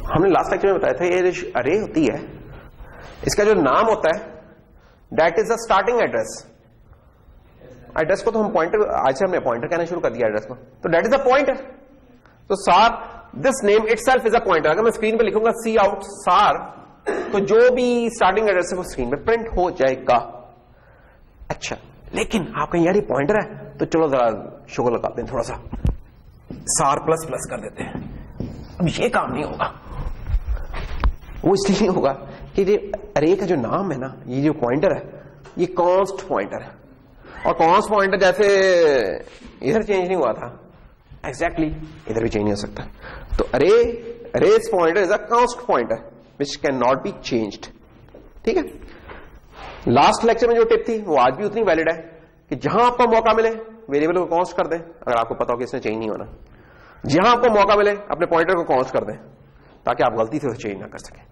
हमने लास्ट लेक्चर में बताया था ये जो अरे होती है इसका जो नाम होता है that is the starting address. Address को तो हम पॉइंटर, आज से हमने पॉइंटर कहना शुरू कर दिया एड्रेस को, तो दैट इज अ पॉइंटर। तो सार this name itself is a pointer. अगर मैं स्क्रीन पे लिखूंगा सी आउट सार, तो जो भी स्टार्टिंग एड्रेस है वो स्क्रीन पे प्रिंट हो जाएगा। अच्छा, लेकिन आप कहीं यार ये पॉइंटर है तो चलो जरा शुगर लगाते हैं, थोड़ा सा सार प्लस प्लस कर देते हैं। अब ये काम नहीं होगा, वो इसलिए नहीं होगा कि ये अरे का जो नाम है ना, ये जो पॉइंटर है ये कॉन्स्ट पॉइंटर है, और कॉन्स्ट पॉइंटर जैसे इधर चेंज नहीं हुआ था एग्जैक्टली इधर भी चेंज नहीं हो सकता। तो arrays pointer is a const pointer which can not be changed. ठीक है, लास्ट लेक्चर में जो टिप थी वो आज भी उतनी वैलिड है कि जहां आपको मौका मिले वेरिएबल को कॉन्स्ट कर दें, अगर आपको पता हो कि इसने चेंज नहीं होना। जहां आपको मौका मिले अपने पॉइंटर को कॉन्स्ट कर दें ताकि आप गलती से चेंज ना कर सकें।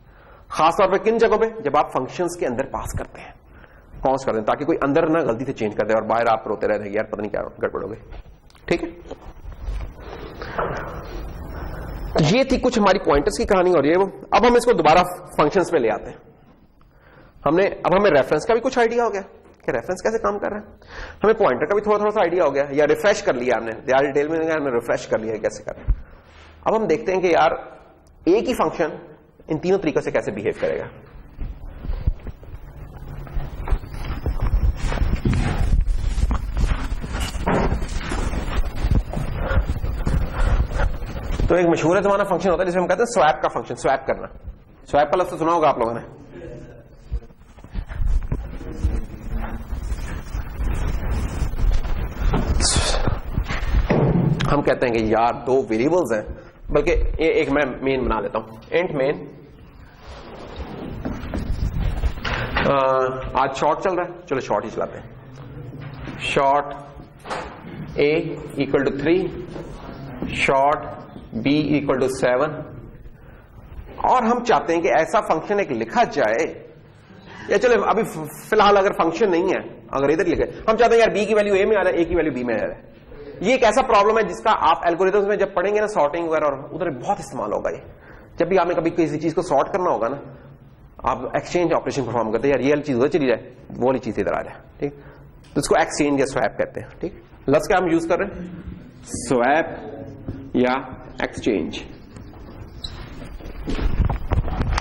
खासतौर पर किन जगहों पे, जब आप फंक्शंस के अंदर पास करते हैं कॉन्स्ट कर दें ताकि कोई अंदर ना गलती से चेंज कर दे और बाहर आप रोते रह यार पता नहीं क्या गड़बड़ हो गई। ठीक है, तो ये थी कुछ हमारी पॉइंटर्स की कहानी और ये वो। अब हम इसको दोबारा फंक्शंस पे ले आते हैं। अब हमें रेफरेंस का भी कुछ आइडिया हो गया कि रेफरेंस कैसे काम कर रहा है, हमें पॉइंटर का भी थोड़ा थोड़ा सा आइडिया हो गया, या रिफ्रेश कर लिया हमने, यार डिटेल में हमने रिफ्रेश कर लिया कैसे कर रहे हैं। अब हम देखते हैं कि यार एक ही फंक्शन इन तीनों तरीकों से कैसे बिहेव करेगा। तो एक मशहूर जमाना फंक्शन होता है जिसमें हम कहते हैं स्वैप का फंक्शन, स्वैप करना। स्वैप का लफ्ज़ तो सुना होगा आप लोगों ने। हम कहते हैं कि यार दो वेरिएबल्स हैं, बल्कि एक मैं मेन बना लेता हूं, इंट मेन। आज शॉर्ट चल रहा है, चलो शॉर्ट ही चलाते हैं। Short a equal to 3, short b equal to 7, और हम चाहते हैं कि ऐसा फंक्शन एक लिखा जाए, या चलो अभी फिलहाल अगर फंक्शन नहीं है, अगर इधर लिखे, हम चाहते हैं यार b की वैल्यू a में आ रहा है, a की वैल्यू b में आ रहा है। ये एक ऐसा प्रॉब्लम है जिसका आप एल्गोरिथम्स में जब पढ़ेंगे ना, सॉर्टिंग वगैरह, और उधर बहुत इस्तेमाल होगा ये। जब भी आपने कभी किसी चीज को सॉर्ट करना होगा ना, आप एक्सचेंज ऑपरेशन परफॉर्म करते हैं, यार ये वाली चीज उधर चली जाए, वो वाली चीज इधर आ जाए। ठीक, तो इसको एक्सचेंज या स्वैप कहते हैं। ठीक, लफ्ज़ क्या हम यूज कर रहे हैं, स्वैप या एक्सचेंज।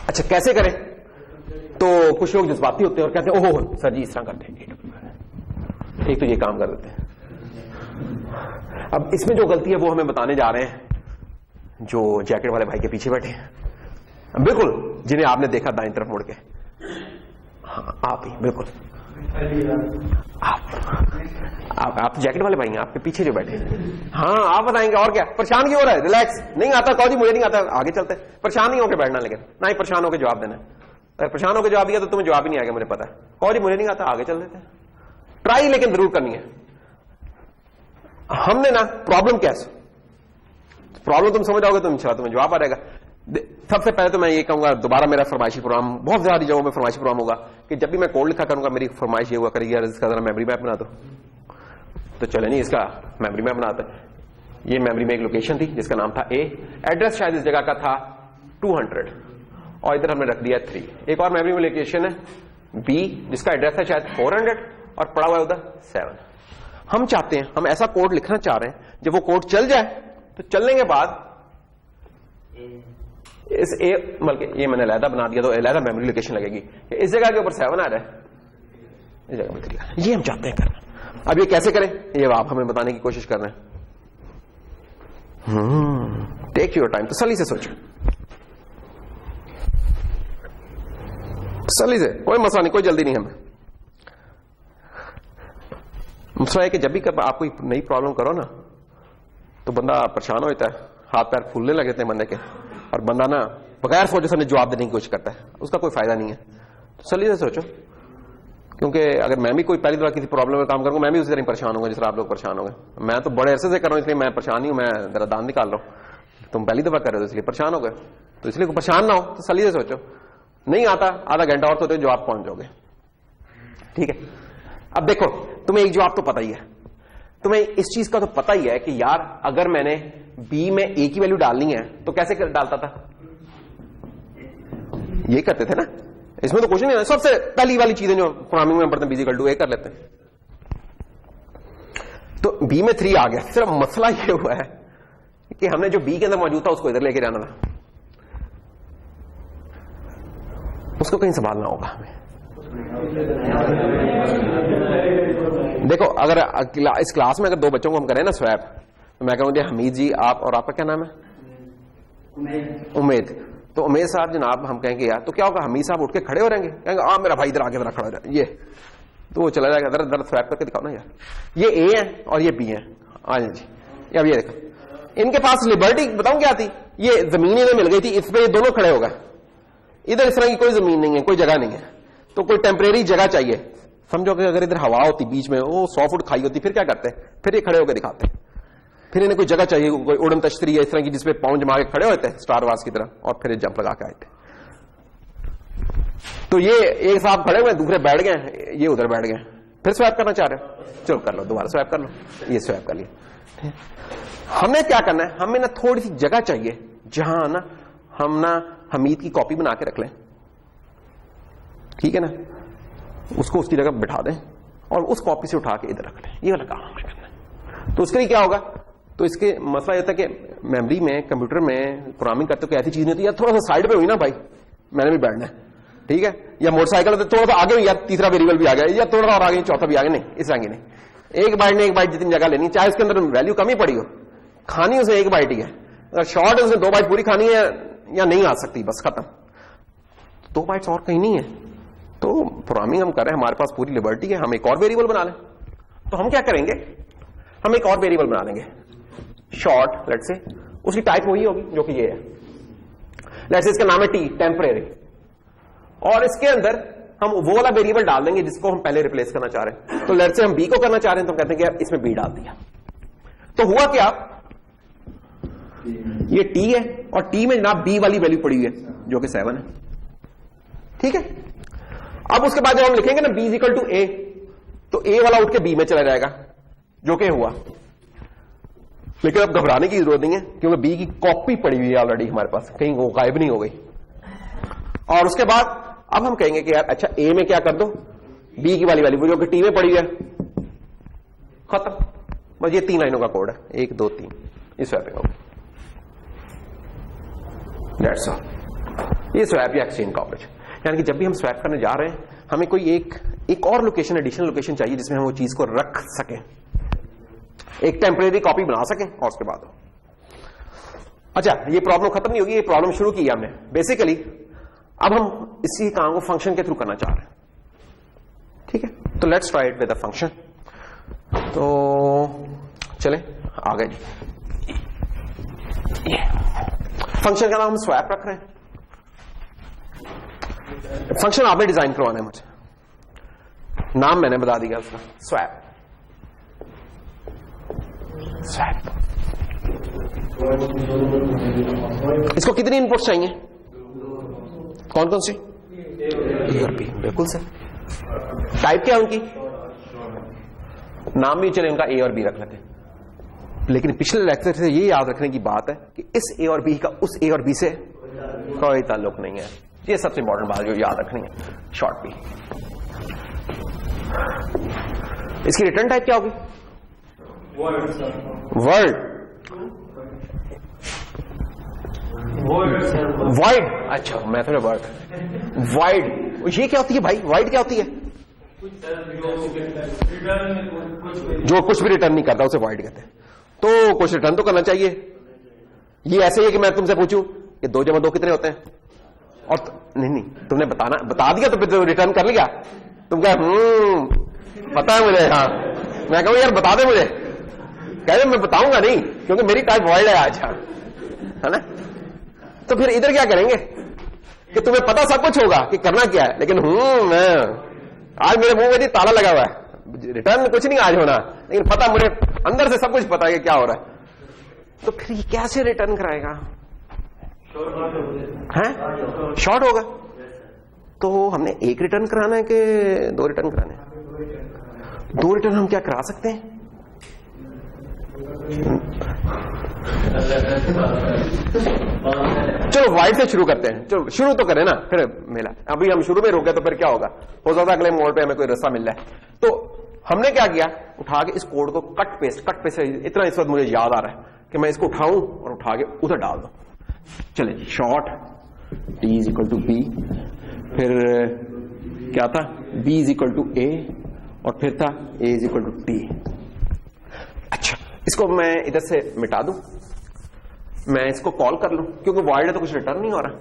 अच्छा कैसे करें, तो कुछ लोग जज्बाती होते हैं और कहते हैं ओह सर जी इस तरह करते हैं, एक तो ये काम कर देते हैं। अब इसमें जो गलती है वो हमें बताने जा रहे हैं जो जैकेट वाले भाई के पीछे बैठे हैं, बिल्कुल जिन्हें आपने देखा दाईं तरफ मुड़ के। हाँ आप ही बिल्कुल, आप जैकेट वाले भाई हैं, आपके पीछे जो बैठे हैं। हाँ आप बताएंगे, और क्या परेशान क्यों हो रहा है, रिलैक्स, नहीं आता कहो जी मुझे नहीं आता, आगे चलते। परेशान नहीं होकर बैठना, लेकिन ना ही परेशान होकर जवाब देना। अगर परेशान होकर जवाब दिया तो तुम्हें जवाब ही नहीं आएगा, मुझे पता है। कहो जी मुझे नहीं आता, आगे चल देते हैं। ट्राई लेकिन जरूर करनी है। हमने ना प्रॉब्लम क्या है, प्रॉब्लम तुम समझ आओगे तो इंशाल्लाह तुम्हें जवाब आ जाएगा। सबसे पहले तो मैं ये कहूंगा, दोबारा मेरा फरमाइशी प्रोग्राम बहुत सारी जगहों में फरमाइशी प्रोग्राम होगा कि जब भी मैं कोड लिखा करूंगा मेरी फरमाइश ये हुआ करेगी यार इसका जरा मेमोरी मैप बना दो। तो चले नहीं, इसका मेमोरी मैप बनाते हैं। ये मेमोरी में एक लोकेशन थी जिसका नाम था A, एड्रेस शायद इस जगह का था 200, और इधर हमने रख दिया 3। एक और मेमोरी में लोकेशन है B जिसका एड्रेस है शायद 400 और पड़ा हुआ है उधर 7। हम चाहते हैं, हम ऐसा कोड लिखना चाह रहे हैं जब वो कोड चल जाए तो चलने के बाद इस ए, बल्कि ये मैंने अलहदा बना दिया तो अलहदा मेमोरी लोकेशन लगेगी, इस जगह के ऊपर 7 आ रहा है, इस जगह पर 3। ये हम चाहते हैं करना। अब ये कैसे करें ये आप हमें बताने की कोशिश कर रहे हैं। टेक योर टाइम, तसल्ली से सोचो, तसल्ली से, कोई मसला नहीं, कोई जल्दी नहीं। हमें मसला है कि जब भी आप कोई नई प्रॉब्लम करो ना तो बंदा परेशान हो जाता है, हाथ पैर फूलने लगे थे बंदे के, और बंदा ना बगैर सोचे समझे जवाब देने की कोशिश करता है, उसका कोई फायदा नहीं है। तो सलीके से सोचो, क्योंकि अगर मैं भी कोई पहली दफा किसी प्रॉब्लम में काम करूंगा मैं भी उसी तरह परेशान होंगे जिस तरह आप लोग परेशान होंगे। मैं तो बड़े अरसे से कर रहा हूं इसलिए मैं परेशान नहीं हूं, मैं जरा दान निकाल रहा हूं। तुम पहली दफा कर रहे हो इसलिए परेशान हो गए, तो इसलिए परेशान ना हो तो सलीके से सोचो। नहीं आता आधा घंटा और सोचो जवाब पहुंच जाओगे। ठीक है, अब देखो तुम्हें एक जवाब तो पता ही है, तुम्हें इस चीज का तो पता ही है कि यार अगर मैंने बी में ए की वैल्यू डालनी है तो कैसे डालता था, ये करते थे ना, इसमें तो कुछ नहीं है। सबसे पहली वाली चीजें जो प्रोग्रामिंग में पढ़ते हैं B = A कर लेते हैं। तो बी में 3 आ गया, सिर्फ मसला ये हुआ है कि हमने जो बी के अंदर मौजूद था उसको इधर लेके जाना था, उसको कहीं संभालना होगा हमें। देखो अगर इस क्लास में अगर 2 बच्चों को हम करें ना स्वैप, तो मैं कहूंगा हमीद जी आप और आपका क्या नाम है, उमेद। तो उमेश साहब जनाब हम कहेंगे यार, तो क्या होगा, हमीद साहब उठ के खड़े हो रहेंगे, कहेंगे मेरा भाई इधर आगे जरा खड़ा रहा, ये तो वो चला जाएगा, दर स्वैप करके दिखाओ ना यार, ये ए है और ये बी है, आ जाए जी। अब ये देखो, इनके पास लिबर्टी बताऊं क्या थी, ये जमीन इन्हें मिल गई थी, इस पे ये दोनों खड़े हो गए, इधर इस तरह की कोई जमीन नहीं है, कोई जगह नहीं है, तो कोई टेम्परेरी जगह चाहिए। समझो कि अगर इधर हवा होती बीच में, वो 100 फुट खाई होती, फिर क्या करते, फिर ये खड़े होकर दिखाते, फिर इन्हें कोई जगह चाहिए, कोई उड़न तश्तरी है इस तरह की जिसपे पांव जमा के खड़े होते हैं स्टार वार्स की तरह, और फिर जंप लगा के आए थे। तो ये एक साहब खड़े हुए, दूसरे बैठ गए, ये उधर बैठ गए, फिर स्वैप करना चाह रहे हो, चलो कर लो, दोबारा स्वैप कर लो, ये स्वैप कर लिया। हमें क्या करना है, हमें ना थोड़ी सी जगह चाहिए जहां ना हम ना हमीद की कॉपी बना के रख लें, ठीक है ना, उसको उसकी जगह बिठा दें और उस कॉपी से उठा के इधर रख लें, ये वाला काम हमें करना है। तो उसके लिए क्या होगा, तो इसके मसला यह था कि मेमोरी में, कंप्यूटर में प्रोग्रामिंग करते कोई ऐसी चीज नहीं होती, यार थोड़ा सा साइड पे हुई ना भाई, मैंने भी बैठना है, ठीक है, या मोटरसाइकिल तो थोड़ा सा आगे हुई यार, तीसरा वेरिएबल भी आ गया, या थोड़ा और आगे चौथा भी आ गया, नहीं इस तरह की नहीं, एक बाइट ने एक बाइट जितनी जगह लेनी, चाहे उसके अंदर वैल्यू कम ही पड़ी हो, खानी उसे एक बाइट ही है, अगर शॉर्ट है उसे 2 बाइट पूरी खानी है या नहीं आ सकती, बस खत्म, 2 बाइट्स और कहीं नहीं है। तो प्रोग्रामिंग हम कर रहे हैं, हमारे पास पूरी लिबर्टी है, हम एक और वेरिएबल बना लें, तो हम क्या करेंगे, हम एक और वेरिएबल बना लेंगे शॉर्ट, लेट्स से उसकी टाइप वही होगी जो कि ये है, लेट्स से इसका नाम है टी, टेम्परेरी, और इसके अंदर हम वो वाला वेरिएबल डाल देंगे जिसको हम पहले रिप्लेस करना चाह रहे हैं। तो लेट्स से हम बी को करना चाह रहे हैं, तो हम कहते हैं कि यार इसमें बी डाल दिया, तो हुआ क्या, ये टी है और टी में जनाब बी वाली वैल्यू पड़ी हुई है जो कि 7 है, ठीक है। अब उसके बाद जब हम लिखेंगे ना बी इज इक्वल टू ए, तो ए वाला उठ के बी में चला जाएगा जो कि हुआ, लेकिन अब घबराने की जरूरत नहीं है क्योंकि बी की कॉपी पड़ी हुई है ऑलरेडी हमारे पास, कहीं वो गायब नहीं हो गई। और उसके बाद अब हम कहेंगे कि यार अच्छा ए में क्या कर दो, बी की वाली वैल्यू जो कि टी में पड़ी हुई है, खत्म, बस ये 3 लाइनों का कोड है, 1 2 3, इस स्वैपिंग होगी, दैट्स ऑल। ये स्वैप या एक्सचेंज कवरेज, यानी कि जब भी हम स्वैप करने जा रहे हैं हमें कोई एक और लोकेशन, एडिशनल लोकेशन चाहिए जिसमें हम वो चीज को रख सकें, एक टेम्परेरी कॉपी बना सकें, और उसके बाद अच्छा ये प्रॉब्लम खत्म नहीं होगी, ये प्रॉब्लम शुरू की हमने बेसिकली, अब हम इसी काम को फंक्शन के थ्रू करना चाह रहे हैं, ठीक है। तो let's try it with a function, तो चले आगे जी, फंक्शन का नाम हम स्वैप रख रहे हैं, फंक्शन आपने डिजाइन करवाना है मुझे, नाम मैंने बता दिया उसका, स्वैप, स्वैप। इसको कितनी इनपुट चाहिए, कौन कौन सी, ए और बी, बिल्कुल सर। टाइप क्या उनकी, नाम भी चले उनका ए और बी रख लेते हैं, लेकिन पिछले लेक्चर से ये याद रखने की बात है कि इस ए और बी का उस ए और बी से कोई ताल्लुक नहीं है, ये सबसे इंपॉर्टेंट बात जो याद रखनी है। शॉर्ट बी, इसकी रिटर्न टाइप क्या होगी, वर्ड, वाइड, अच्छा मैं तो वर्ड, वाइड, ये क्या होती है भाई, वाइड क्या होती है, जो कुछ भी रिटर्न नहीं करता उसे वाइड कहते हैं, तो कुछ रिटर्न तो करना चाहिए। ये ऐसे ही है कि मैं तुमसे पूछूं कि 2 × 2 कितने होते हैं, और नहीं तुमने बता दिया तो फिर रिटर्न कर लिया, तुम क्या पता है मुझे, हाँ मैं कहूँ यार बता दे मुझे, कह रहे मैं बताऊंगा नहीं क्योंकि मेरी टाइप वाइड है आज, है ना। तो फिर इधर क्या करेंगे कि तुम्हें पता सब कुछ होगा कि करना क्या है, लेकिन मैं आज मेरे मुंह में जी ताला लगा हुआ है, रिटर्न कुछ नहीं आज होना, लेकिन पता मुझे अंदर से सब कुछ पता है कि क्या हो रहा है, तो फिर ये कैसे रिटर्न कराएगा, हैं शॉर्ट होगा। तो हमने 1 रिटर्न कराना है कि 2 रिटर्न कराने हैं, 2 रिटर्न हम क्या करा सकते हैं, चलो वाइड से शुरू करते हैं, चलो शुरू तो करें ना, फिर मिला, अभी हम शुरू में रुके तो फिर क्या होगा, हो सकता है अगले मोड़ पे हमें कोई रास्ता मिल जाए। तो हमने क्या किया, उठा के इस कोड को कट पेस्ट इतना इस वक्त मुझे याद आ रहा है कि मैं इसको उठाऊं और उठा के उधर डाल दूं। चले जी, short T is equal to B, फिर क्या था, B is equal to A, और फिर था A is equal to T. अच्छा इसको मैं इधर से मिटा दूं, मैं इसको कॉल कर लूं क्योंकि वॉइड है तो कुछ रिटर्न नहीं हो रहा,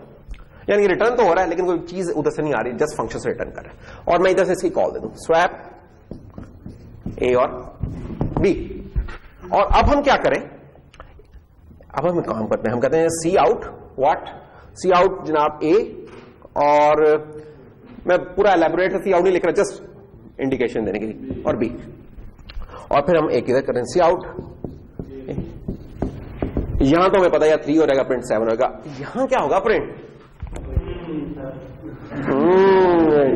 यानी रिटर्न तो हो रहा है लेकिन कोई चीज उधर से नहीं आ रही, जस्ट फंक्शन से रिटर्न कर रहा है। और मैं इधर से इसकी कॉल दे दूं स्वैप ए और बी। और अब हम क्या करें, अब हम काम करते हैं, हम कहते हैं सी आउट व्हाट, सी आउट जनाब ए, और मैं पूरा एलैबोरेट सी आउट नहीं लिख रहा, जस्ट इंडिकेशन देने के लिए, और बी। और फिर हम एक इधर करें सी आउट, यहां तो हमें पता है 3 हो जाएगा, प्रिंट 7 होगा, यहां क्या होगा प्रिंट,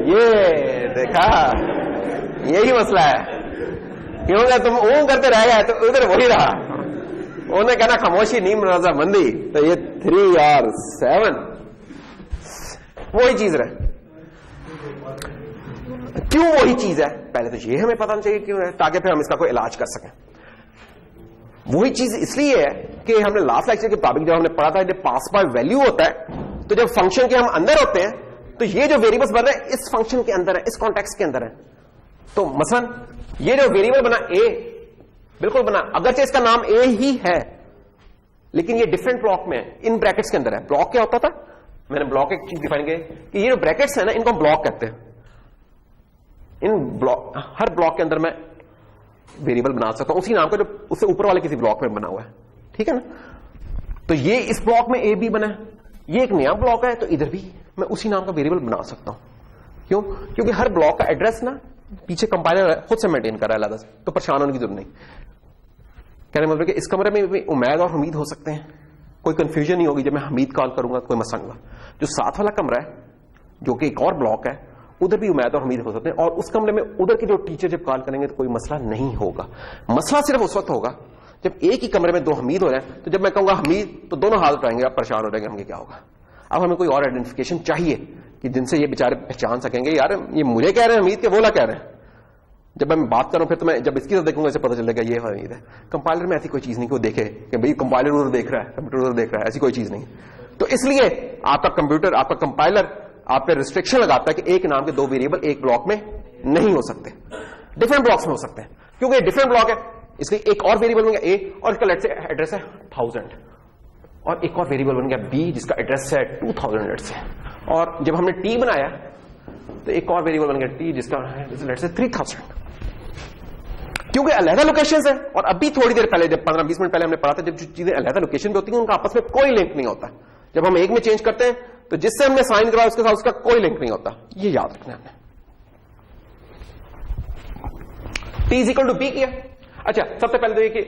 ये देखा, यही मसला है, क्योंकि तुम करते रह गए तो उधर वही रहा, उन्होंने कहना खामोशी नीम रजामंदी, तो ये 3 और 7 वही चीज रहे। क्यों वही चीज है, पहले तो ये हमें पता नहीं चाहिए क्यों है, ताकि फिर हम इसका कोई इलाज कर सकें। वही चीज इसलिए है कि हमने लास्ट लेक्चर के मुताबिक जब हमने पढ़ा था जब पास बाय वैल्यू होता है, तो जब फंक्शन के हम अंदर होते हैं तो ये जो वेरिएबल्स बन रहे हैं इस फंक्शन के अंदर है, इस कॉन्टेक्स्ट के अंदर है। तो मसलन ये जो वेरिएबल बना ए, बिल्कुल बना, अगरचे इसका नाम ए ही है लेकिन ये डिफरेंट ब्लॉक में है, इन ब्रैकेट्स के अंदर है। ब्लॉक क्या होता था, मैंने ब्लॉक एक चीज डिफाइन की कि ये जो ब्रैकेट्स है ना, इनको ब्लॉक कहते हैं। इन ब्लॉक, हर ब्लॉक के अंदर मैं वेरिएबल बना सकता हूं उसी नाम का जो उससे ऊपर वाले किसी ब्लॉक में बना हुआ है, ठीक है ना। तो ये इस ब्लॉक में ए बी बना है, ये एक नया ब्लॉक है, तो इधर भी मैं उसी नाम का वेरिएबल बना सकता हूं। क्यों, क्योंकि हर ब्लॉक का एड्रेस ना पीछे कंपाइलर खुद से मेंटेन कर रहा है अलग से, तो परेशान होने की जरूरत नहीं। कहने मतलब कि इस कमरे में भी उमैद और हमीद हो सकते हैं, कोई कंफ्यूजन नहीं होगी जब मैं हमीद कॉल करूंगा, कोई मसला नहीं। जो साथ वाला कमरा है जो कि एक और ब्लॉक है, उधर भी उमैद और हमीद हो सकते हैं, और उस कमरे में उधर के जो टीचर जब कॉल करेंगे तो कोई मसला नहीं होगा। मसला सिर्फ उस वक्त होगा जब एक ही कमरे में 2 हमीद हो जाए, तो जब मैं कहूंगा हमीद तो दोनों हाथ उठाएंगे, आप परेशान हो जाएंगे, हमें क्या होगा। अब हमें कोई और आइडेंटिफिकेशन चाहिए कि जिनसे ये बेचारे पहचान सकेंगे यार ये मुझे कह रहे हैं हमीद के, बोला कह रहे हैं। जब मैं बात करूं फिर तो मैं जब इसकी तरफ देखूंगा इसे पता चलेगा ये हमीद है। कंपाइलर में ऐसी कोई चीज नहीं कि वो देखे कि भाई कंपाइलर उधर देख रहा है, कंप्यूटर उधर देख रहा है, ऐसी कोई चीज नहीं। तो इसलिए आपका कंप्यूटर, आपका कंपाइलर आप पे रिस्ट्रिक्शन लगाता है कि एक नाम के 2 वेरिएबल एक ब्लॉक में नहीं हो सकते, डिफरेंट ब्लॉक्स में हो सकते हैं। क्योंकि डिफरेंट ब्लॉक है इसलिए एक और वेरिएबल बन गया ए, और इसका लेट से एड्रेस है 1000, और एक और वेरिएबल बन गया बी जिसका एड्रेस है 2000 लेट से, और जब हमने टी बनाया तो एक और वेरिएबल बन गया टी जिसका लेट से 3000, क्योंकि अलग लोकेशन है। और अभी थोड़ी देर पहले जब 15-20 मिनट पहले हमने पढ़ा था, जब जो चीजें अलग लोकेशन पे होती हैं उनका आपस में कोई लिंक नहीं होता। जब हम एक में चेंज करते हैं तो जिससे हमने साइन करा उसके साथ उसका कोई लिंक नहीं होता, ये याद रखना है। T is equal to b किया। अच्छा, सबसे पहले तो ये कि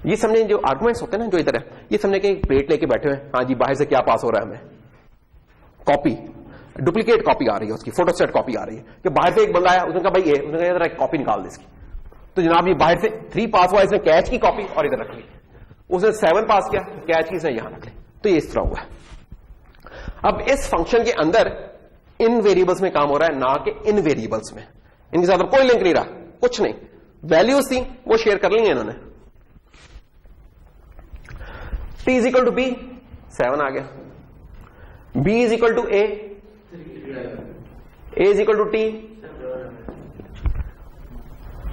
ये समझे जो आर्गुमेंट्स होते हैं ना जो इधर है, ये समझे कि प्लेट लेके बैठे हुए, हाँ जी बाहर से क्या पास हो रहा है, हमें कॉपी, डुप्लीकेट कॉपी आ रही है, उसकी फोटोस्टेट कॉपी आ रही है कि बाहर से एक बंदा आया, उसने कहा भाई ये, उसने कहा इधर एक कॉपी निकाल दे इसकी। तो जनाब ये बाहर से 3 पास हुआ, इसने कैच की कॉपी और इधर रख ली, उसने 7 पास किया, कैच की इसने यहां रख ली, तो ये इस तरह हुआ है। अब इस फंक्शन के अंदर इन वेरिएबल्स में काम हो रहा है, ना कि इन वेरिएबल्स में, इनके साथ कोई लिंक नहीं रहा, कुछ नहीं, वैल्यूज थी वो शेयर कर ली इन्होंने। T is equal to b, 7 आ गया, b is equal to a is equal to t.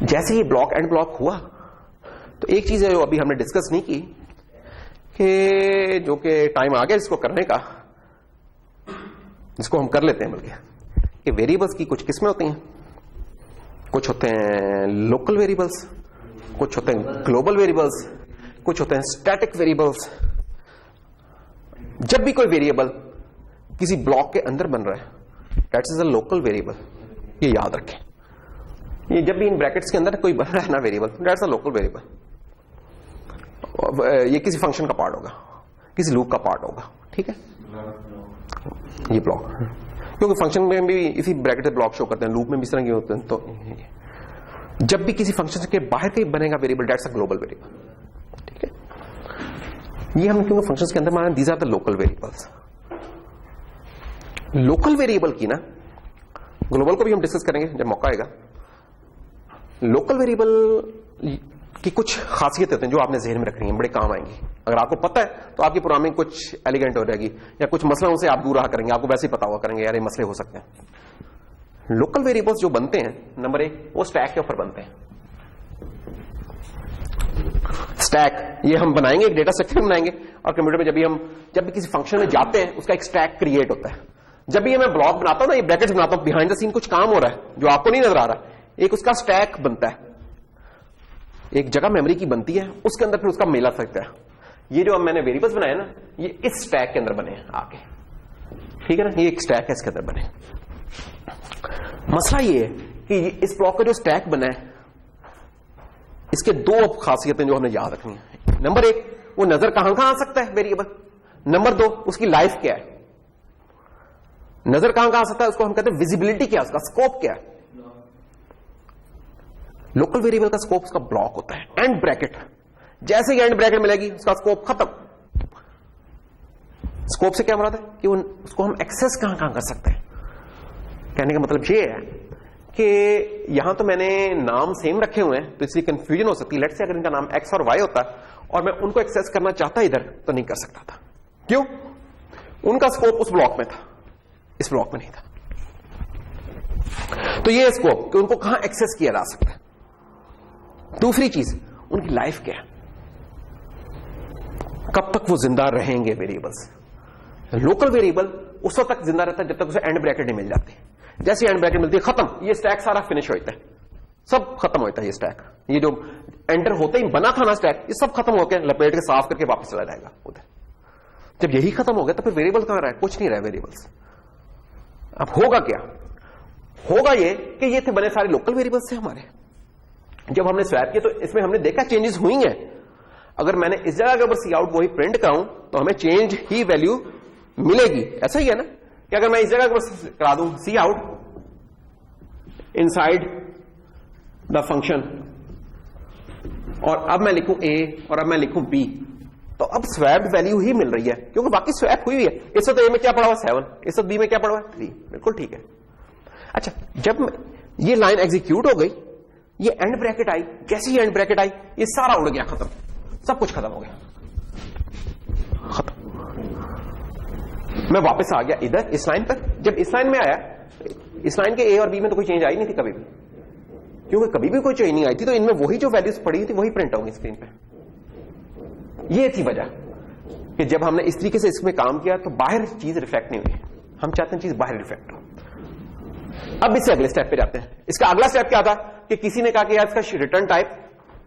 जैसे ही ब्लॉक एंड ब्लॉक हुआ तो एक चीज है जो अभी हमने डिस्कस नहीं की, कि जो कि टाइम आ गया इसको करने का, जिसको हम कर लेते हैं बल्कि, कि वेरिएबल्स की कुछ किस्में होती हैं, कुछ होते हैं लोकल वेरिएबल्स, कुछ होते हैं ग्लोबल वेरिएबल्स, कुछ होते हैं स्टैटिक वेरिएबल्स। जब भी कोई वेरिएबल किसी ब्लॉक के अंदर बन रहा है that's is a local variable, ये याद रखें। ये जब भी इन ब्रैकेट्स के अंदर कोई बन रहा है ना variable, that's a local variable. ये किसी फंक्शन का पार्ट होगा, किसी लूप का पार्ट होगा, ठीक है, ये ब्लॉक, क्योंकि फंक्शन में भी इसी ब्रैकेट ब्लॉक शो करते हैं, लूप में भी इस तरह के होते हैं। तो जब भी किसी फंक्शन के बाहर कहीं बनेगा variable that's a global variable, ठीक है। ये हम क्योंकि फंक्शंस के अंदर माना these are the local variables. Local variable की ना, ग्लोबल को भी हम डिस्कस करेंगे जब मौका आएगा। लोकल वेरिएबल की कुछ खासियत होती हैं जो आपने जहन में रखनी है, बड़े काम आएंगी। अगर आपको पता है तो आपकी प्रोग्रामिंग कुछ एलिगेंट हो जाएगी, या कुछ मसलों से आप दूर रहा करेंगे, आपको वैसे ही पता हुआ करेंगे यार ये मसले हो सकते हैं। लोकल वेरिएबल्स जो बनते हैं, नंबर 1 वो स्टैक के ऊपर बनते हैं। स्टैक ये हम बनाएंगे, एक डेटा स्ट्रक्चर बनाएंगे और कंप्यूटर में जब भी किसी फंक्शन में जाते हैं उसका एक स्टैक क्रिएट होता है। जब भी मैं ब्लॉक बनाता हूं ना, ये ब्रैकेट्स बनाता हूं, बिहाइंड द सीन कुछ काम हो रहा है जो आपको नहीं नजर आ रहा, एक उसका स्टैक बनता है, एक जगह मेमोरी की बनती है, उसके अंदर फिर उसका मेला सकता है। ये जो अब मैंने वेरिएबल्स बनाए ना, ये इस स्टैक के अंदर बने हैं आके, ठीक है ना, ये एक स्टैक है, इसके अंदर बने। मसला ये है कि इस ब्लॉक का जो स्टैक बना है, इसके दो खासियतें जो हमें याद रखनी है। नंबर एक, वो नजर कहां कहां आ सकता है वेरिएबल। नंबर दो, उसकी लाइफ क्या है। नजर कहां कहां आ सकता है, उसको हम कहते हैं विजिबिलिटी क्या है, उसका स्कोप क्या है। लोकल वेरिएबल का स्कोप उसका ब्लॉक होता है, एंड ब्रैकेट। जैसे ही एंड ब्रैकेट मिलेगी उसका स्कोप खत्म। स्कोप से क्या मुराद है कि उसको हम एक्सेस कहां कहां कर सकते हैं। कहने का मतलब ये है कि यहां तो मैंने नाम सेम रखे हुए हैं तो इसलिए कंफ्यूजन हो सकती है। लेट्स से अगर इनका नाम एक्स और वाई होता और मैं उनको एक्सेस करना चाहता इधर तो नहीं कर सकता था। क्यों? उनका स्कोप उस ब्लॉक में था, इस ब्लॉक में नहीं था। तो ये स्कोप कि उनको कहां एक्सेस किया जा सकता है। दूसरी चीज, उनकी लाइफ क्या है, कब तक वो जिंदा रहेंगे वेरिएबल्स। लोकल वेरिएबल उस वक्त तक जिंदा रहता है जब तक उसे एंड ब्रैकेट नहीं मिल जाती। जैसे एंड ब्रैकेट मिलती है, खत्म, ये स्टैक सारा फिनिश होता है, सब खत्म होता है। ये स्टैक, ये जो एंटर होते ही बना था ना स्टैक, ये सब खत्म होकर लपेट के साफ करके वापस चला जाएगा उधर। जब यही खत्म हो गया तो फिर वेरिएबल कहां रहा है, कुछ नहीं रहा वेरिएबल्स। अब होगा क्या, होगा ये कि ये थे बने सारे लोकल वेरिएबल्स थे हमारे। जब हमने स्वैप किया तो इसमें हमने देखा चेंजेस हुई हैं। अगर मैंने इस जगह के ऊपर सी आउट वही प्रिंट कराऊं तो हमें चेंज ही वैल्यू मिलेगी। ऐसा ही है ना कि अगर मैं इस जगह के ऊपर करा दूं सी आउट इनसाइड द फंक्शन और अब मैं लिखूं ए और अब मैं लिखूं बी, तो अब स्वैप्ड वैल्यू ही मिल रही है क्योंकि बाकी स्वैप हुई है। इस वक्त ए में क्या पड़ा हुआ 7, इस वक्त बी में क्या पड़ा हुआ 3, बिल्कुल ठीक है। अच्छा, जब ये लाइन एग्जीक्यूट हो गई, ये एंड ब्रैकेट आई, जैसे ही एंड ब्रैकेट आई ये सारा उड़ गया, खत्म, सब कुछ खत्म हो गया, खत्म। मैं वापस आ गया इधर इस लाइन पर। जब इस लाइन में आया, इस लाइन के ए और बी में तो कोई चेंज आई नहीं थी कभी भी, क्योंकि कभी भी कोई चेंज नहीं आई थी, तो इनमें वही जो वैल्यूज पड़ी थी वही प्रिंट होंगी स्क्रीन पे। ये थी वजह कि जब हमने इस तरीके से इसमें काम किया तो बाहर चीज रिफ्लेक्ट नहीं हुई। हम चाहते हैं चीज बाहर रिफ्लेक्ट हो। अब इससे अगले स्टेप पे जाते हैं। इसका अगला स्टेप क्या था कि किसी ने कहा कि यार इसका रिटर्न टाइप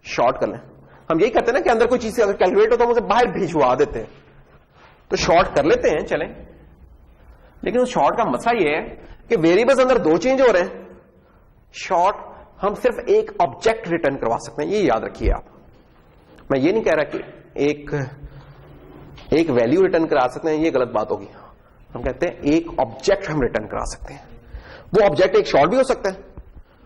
शॉर्ट कर लें। हम यही करते हैं ना कि अंदर कोई चीज अगर कैलकुलेट हो तो हम उसे बाहर भिजवा देते हैं, तो शॉर्ट कर लेते हैं, चलें। लेकिन उस शॉर्ट का मसला यह है कि वेरिएबल्स अंदर दो चेंज हो रहे हैं। शॉर्ट हम सिर्फ एक ऑब्जेक्ट रिटर्न करवा सकते हैं, ये याद रखिए आप। मैं ये नहीं कह रहा कि एक वैल्यू रिटर्न करा सकते हैं, ये गलत बात होगी। हम कहते हैं एक ऑब्जेक्ट हम रिटर्न करा सकते हैं। वो ऑब्जेक्ट एक शॉर्ट भी हो सकता है,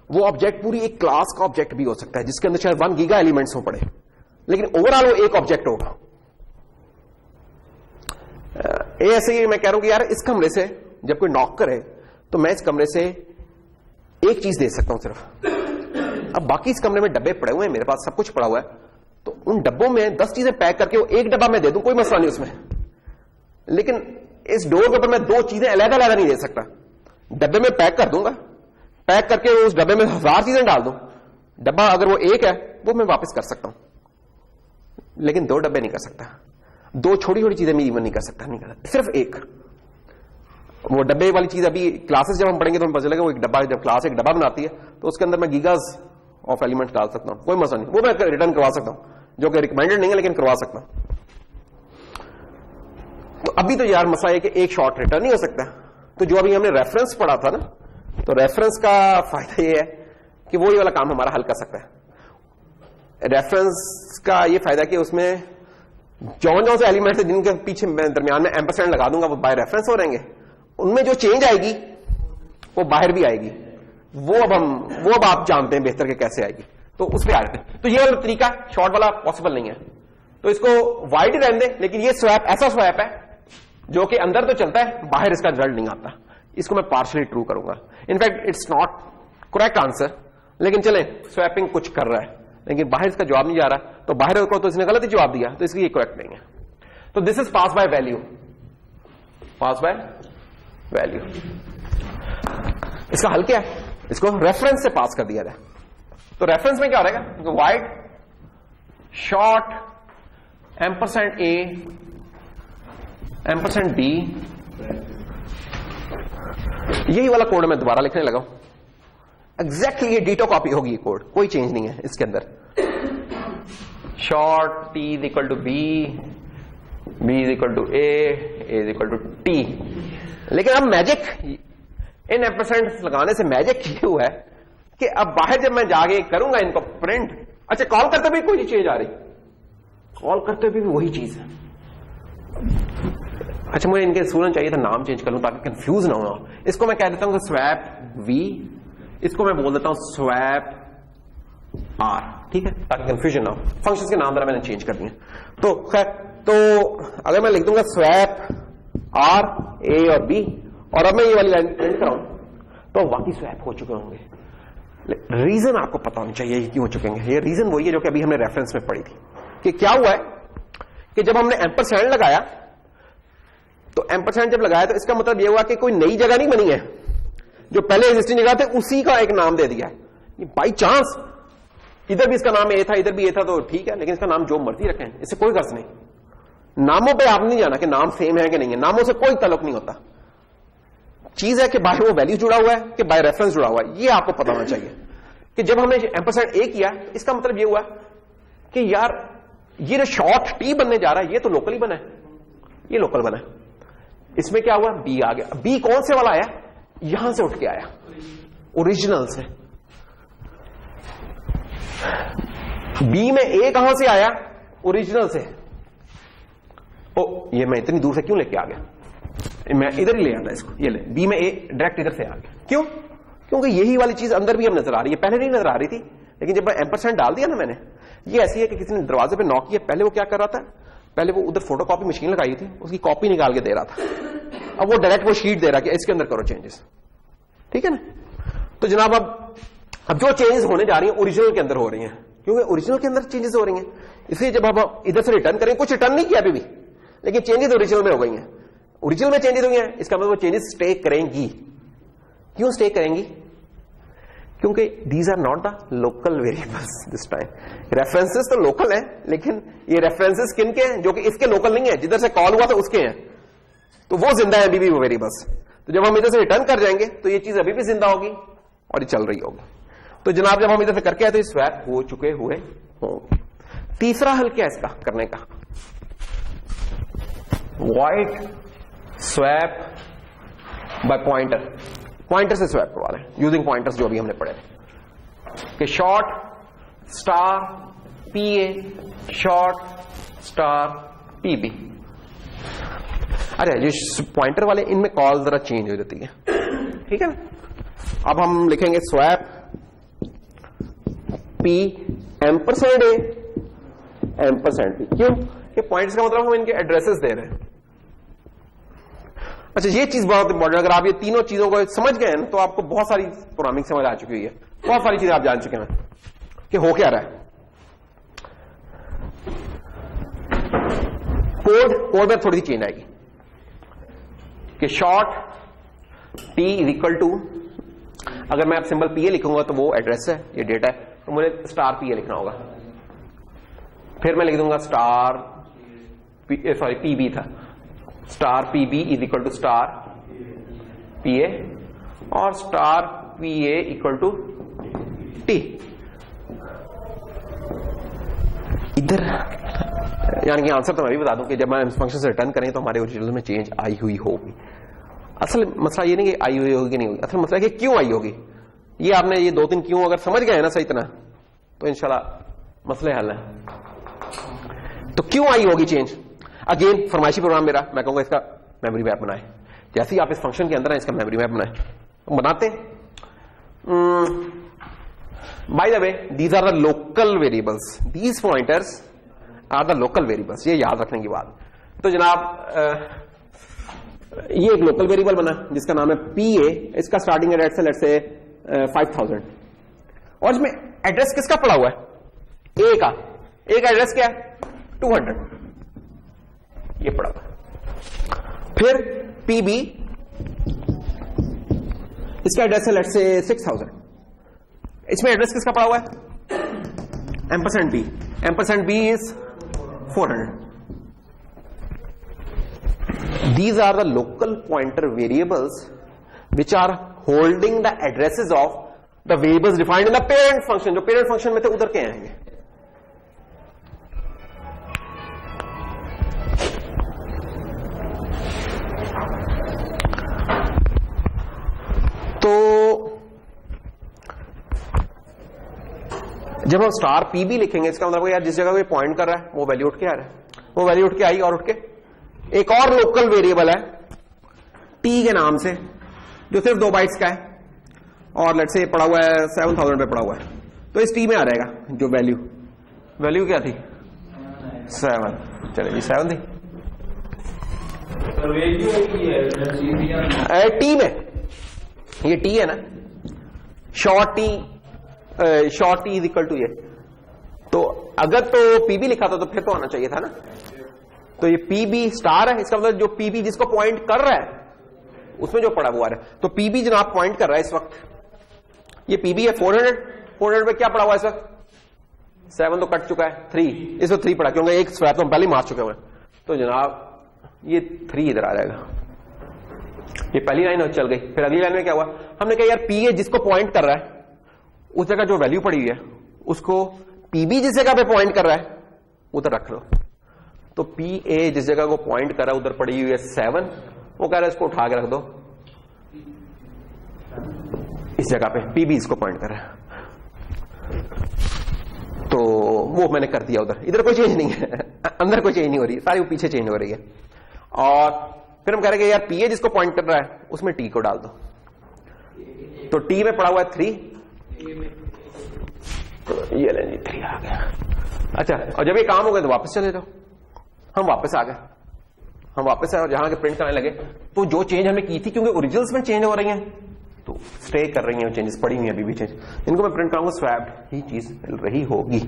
वो ऑब्जेक्ट पूरी एक क्लास का ऑब्जेक्ट भी हो सकता है जिसके अंदर शायद 1 गीगा एलिमेंट्स हो पड़े, लेकिन ओवरऑल वो एक ऑब्जेक्ट होगा। ऐसे ही मैं कह रहा हूं कि यार इस कमरे से जब कोई नॉक करे तो मैं इस कमरे से एक चीज दे सकता हूं सिर्फ। अब बाकी इस कमरे में डब्बे पड़े हुए हैं, मेरे पास सब कुछ पड़ा हुआ है, तो उन डब्बों में 10 चीजें पैक करके वो एक डब्बा मैं दे दूं, कोई मसला नहीं उसमें। लेकिन इस डोर के ऊपर मैं 2 चीजें अलग-अलग नहीं दे सकता। डब्बे में पैक कर दूंगा, पैक करके उस डब्बे में 1000 चीजें डाल दूं, डब्बा अगर वो एक है वो मैं वापस कर सकता हूं, लेकिन 2 डब्बे नहीं कर सकता। 2 छोटी छोटी चीजें मैं इवन नहीं कर सकता, नहीं कर सकता, सिर्फ एक। वो डब्बे वाली चीज अभी क्लासेस जब हम पढ़ेंगे तो हमें पता चलेगा। वो एक डब्बा, जब क्लास एक डब्बा बनाती है तो उसके अंदर मैं गीगाज ऑफ एलिमेंट्स डाल सकता हूं, कोई मसला नहीं, वो मैं रिटर्न करवा सकता हूं, जो कि रिकमेंडेड नहीं है लेकिन करवा सकता हूं। तो अभी तो यार मसला है कि एक शॉर्ट रिटर्न नहीं हो सकता। तो जो अभी हमने रेफरेंस पढ़ा था ना, तो रेफरेंस का फायदा ये है कि वो ये वाला काम हमारा हल कर सकता है। रेफरेंस का ये फायदा कि उसमें जौन से एलिमेंट्स है जिनके पीछे मैं दरमियान में एम्परसेंड लगा दूंगा वो बाय रेफरेंस हो रहेंगे, उनमें जो चेंज आएगी वो बाहर भी आएगी। वो अब आप जानते हैं बेहतर के कैसे आएगी, तो उस पर आ जाते हैं। तो ये वाला तरीका शॉर्ट वाला पॉसिबल नहीं है, तो इसको वाइड ही रहने दें। लेकिन ये स्वैप ऐसा स्वैप है जो कि अंदर तो चलता है, बाहर इसका रिजल्ट नहीं आता। इसको मैं पार्शियली ट्रू करूंगा। In fact it's not correct answer, लेकिन चले स्वैपिंग कुछ कर रहा है, लेकिन बाहर इसका जवाब नहीं जा रहा, तो बाहर को तो इसने गलत ही जवाब दिया, तो इसलिए ये करेक्ट नहीं है। तो this is pass by value, pass by value. इसका हल क्या है? इसको रेफरेंस से पास कर दिया जाए। तो रेफरेंस में क्या हो रहेगा? वाइड शॉर्ट एम्परसेंड ए एम्परसेंड बी, यही वाला कोड मैं दोबारा लिखने लगा हूं। एग्जैक्टली ये डिटो कॉपी होगी ये कोड, कोई चेंज नहीं है इसके अंदर। Short T is equal to b, b is equal to a is equal to t. लेकिन अब मैजिक इन एम्परसेंड लगाने से मैजिक ये हुआ है कि अब बाहर जब मैं जाके करूंगा इनको प्रिंट, अच्छा कॉल करते भी कोई चेंज आ रही, कॉल करते भी वही चीज है। अच्छा मुझे इनके स्टूडेंट चाहिए था नाम चेंज कर लूं ताकि कंफ्यूज ना हो। इसको मैं कह देता हूं स्वैप वी, इसको मैं बोल देता हूं स्वैप आर, ठीक है, ताकि कंफ्यूजन ना हो। फंक्शंस के नाम जरा मैंने चेंज कर दिए। तो खैर, तो अगर मैं लिख दूंगा स्वैप आर ए और बी, और अब मैं ये वाली लाइन प्रिंट कराऊं तो बाकी स्वैप हो चुके होंगे। रीजन आपको पता होना चाहिए ये क्यों हो चुके हैं। ये रीजन वही है जो कि अभी हमने रेफरेंस में पढ़ी थी कि क्या हुआ है कि जब हमने एम्परसेंड लगाया, तो एम्परसेंड जब लगाया तो इसका मतलब यह हुआ कि कोई नई जगह नहीं बनी है, जो पहले एग्जिस्टिंग जगह थे उसी का एक नाम दे दिया है। बाई चांस इधर भी इसका नाम ए था, इधर भी ए था, तो ठीक है, लेकिन इसका नाम जो मर्जी रखें, इससे कोई गर्ज नहीं। नामों पे आप नहीं जाना कि नाम सेम है कि नहीं है, नामों से कोई ताल्लुक नहीं होता। चीज है कि बाय वो वैल्यू जुड़ा हुआ है कि बाय रेफरेंस जुड़ा हुआ है, ये आपको पता होना चाहिए। कि जब हमने एम्परसेंड ए किया तो इसका मतलब ये हुआ कि यार ये जो शॉर्ट टी बनने जा रहा है ये तो लोकली बना है, ये लोकल बना है। इसमें क्या हुआ, बी आ गया। बी कौन से वाला आया, यहां से उठ के आया, ओरिजिनल से। बी में ए कहां से आया, ओरिजिनल से। ओ ये मैं इतनी दूर से क्यों लेके आ गया, मैं इधर ही ले आता इसको, ये ले, बी में ए डायरेक्ट इधर से आ गया। क्यों, क्योंकि यही वाली चीज अंदर भी अब नजर आ रही है, पहले नहीं नजर आ रही थी, लेकिन जब मैं एम्परसेंड डाल दिया ना मैंने, ये ऐसी है कि किसी ने दरवाजे पे नॉक किया, पहले वो क्या कर रहा था, पहले वो उधर फोटोकॉपी मशीन लगाई थी, उसकी कॉपी निकाल के दे रहा था, अब वो डायरेक्ट वो शीट दे रहा कि इसके अंदर करो चेंजेस, ठीक है ना। तो जनाब अब जो चेंजेस होने जा रही हैं ओरिजिनल के अंदर हो रही हैं, क्योंकि ओरिजिनल के अंदर चेंजेस हो रही हैं, इसलिए जब हम इधर से रिटर्न करें, कुछ रिटर्न नहीं किया अभी भी, लेकिन चेंजेस ओरिजिनल में हो गई हैं। ओरिजिनल में चेंजेस हुई हैं, इसका मतलब वो चेंजेस स्टे करेंगी। क्यों स्टे करेंगी, क्योंकि these are not the local variables this time. References तो लोकल है, लेकिन ये रेफरेंसेस किन के हैं, जो कि इसके लोकल नहीं है, जिधर से कॉल हुआ था उसके हैं, तो वो जिंदा है अभी भी वो वेरिएबल्स। तो जब हम इधर से रिटर्न कर जाएंगे तो ये चीज अभी भी जिंदा होगी और ये चल रही होगी। तो जनाब जब हम इधर से करके आए तो ये स्वैप हो चुके हुए होंगे। तीसरा हल क्या है इसका करने का, void swap by pointer, pointer से स्वैप करवा लें यूजिंग पॉइंटर्स जो भी हमने पढ़े कि short star P a, short star P b. अरे ये पॉइंटर वाले इनमें कॉल जरा चेंज हो जाती है, ठीक है ना। अब हम लिखेंगे स्वैप पी एम्परसेंड ए एम्परसेंड पी। क्यों, कि पॉइंट्स का मतलब हम इनके एड्रेसेस दे रहे हैं। अच्छा ये चीज बहुत इंपॉर्टेंट, अगर आप ये तीनों चीजों को समझ गए हैं तो आपको बहुत सारी प्रोग्रामिंग समझ आ चुकी है, बहुत सारी चीजें आप जान चुके हैं कि हो क्या रहा है। कोड में थोड़ी सी चेंज आएगी कि short T is equal to, अगर मैं अब सिंबल पी ए लिखूंगा तो वो एड्रेस है, ये डेटा है, तो मुझे स्टार पी ए लिखना होगा। फिर मैं लिख दूंगा स्टार सॉरी पी बी था, star P B is equal to star P A, और star P A equal to T. इधर यानी कि आंसर तो मैं भी बता दूं कि जब मैं फंक्शन से रिटर्न करें तो हमारे ओरिजिनल में चेंज आई हुई होगी। असल मसला ये नहीं कि आई हुई होगी नहीं होगी, असल मसला है कि क्यों आई होगी। ये आपने ये दो तीन क्यों अगर समझ गए ना सही तरह तो इंशाल्लाह मसले हल है। तो क्यों आई होगी चेंज, अगेन फरमाइशी प्रोग्राम मेरा, मैं कहूंगा इसका मेमोरी मैप बनाए। जैसे ही आप इस फंक्शन के अंदर है इसका मेमोरी मैप बनाए, तो बनाते by the way these are the local variables, these pointers are the local variables, ये याद रखने की बात। तो जनाब ये एक लोकल वेरिएबल बना जिसका नाम है पी ए, इसका स्टार्टिंग एड्रेस है लेट्स से 5000, और इसमें एड्रेस किसका पड़ा हुआ है, ए का। ए का एड्रेस क्या है 200, ये पड़ा हुआ। फिर पी बी, इसका एड्रेस है लेट्स से 6000, इसमें एड्रेस किसका पड़ा हुआ है ampersand b, ampersand b is 400. These are the local pointer variables which are holding the addresses of the variables defined in the parent function. जो parent function में थे उधर के आएंगे. तो जब हम स्टार पी भी लिखेंगे इसका मतलब यार जिस जगह पे पॉइंट कर रहा है वो वैल्यू उठ के आ रहा है, वो वैल्यू उठ के आई और उठ के एक और लोकल वेरिएबल है टी के नाम से जो सिर्फ 2 बाइट्स का है और लेट्स से पड़ा हुआ है 7000 पे पड़ा हुआ है. तो इस टी में आ रहेगा जो वैल्यू क्या थी 7. चले जी 7 थी टी में. ये टी है ना, short T is equal to ये. तो अगर तो पीबी लिखा था तो फिर तो आना चाहिए था ना. तो ये पीबी स्टार है, इसका मतलब जो पीबी जिसको पॉइंट कर रहा है उसमें जो पड़ा हुआ है. तो पीबी जनाब पॉइंट कर रहा है इस वक्त, ये पीबी है 400 पे क्या पड़ा हुआ है इस वक्त 7 तो कट चुका है 3, इसमें 3 पड़ा क्योंकि एक स्वैप तो हम पहले मार चुके हुए. तो जनाब ये 3 इधर आ जाएगा. ये पहली लाइन चल गई. फिर अगली लाइन में क्या हुआ, हमने कहा यार पी ए जिसको पॉइंट कर रहा है उस जगह जो वैल्यू पड़ी हुई है उसको पीबी जिस जगह पे पॉइंट कर रहा है उधर रख लो. तो पी ए जिस जगह को पॉइंट कर रहा है उधर पड़ी हुई है 7, वो कह रहा है इसको उठा के रख दो इस जगह पे, पीबी इसको पॉइंट कर रहा है. तो वो मैंने कर दिया उधर. इधर कोई चेंज नहीं है, अंदर कोई चेंज नहीं हो रही है, सारी वो पीछे चेंज हो रही है. और फिर हम कह रहे हैं यार पी ए जिसको पॉइंट कर रहा है उसमें टी को डाल दो. तो टी में पड़ा हुआ है 3, तो ये लें जी 3 आ गया. अच्छा, और जब ये काम हो गया तो वापस चले जाओ. हम वापस आ गए, हम वापस आए और जहां के प्रिंट करने लगे तो जो चेंज हमने की थी क्योंकि ओरिजिनल्स में चेंज हो रही हैं तो स्टे कर रही हैं, चेंजेस पड़ी हुई हैं अभी भी चेंज. इनको मैं प्रिंट कराऊंगा स्वैप्ड ही चीज मिल रही होगी.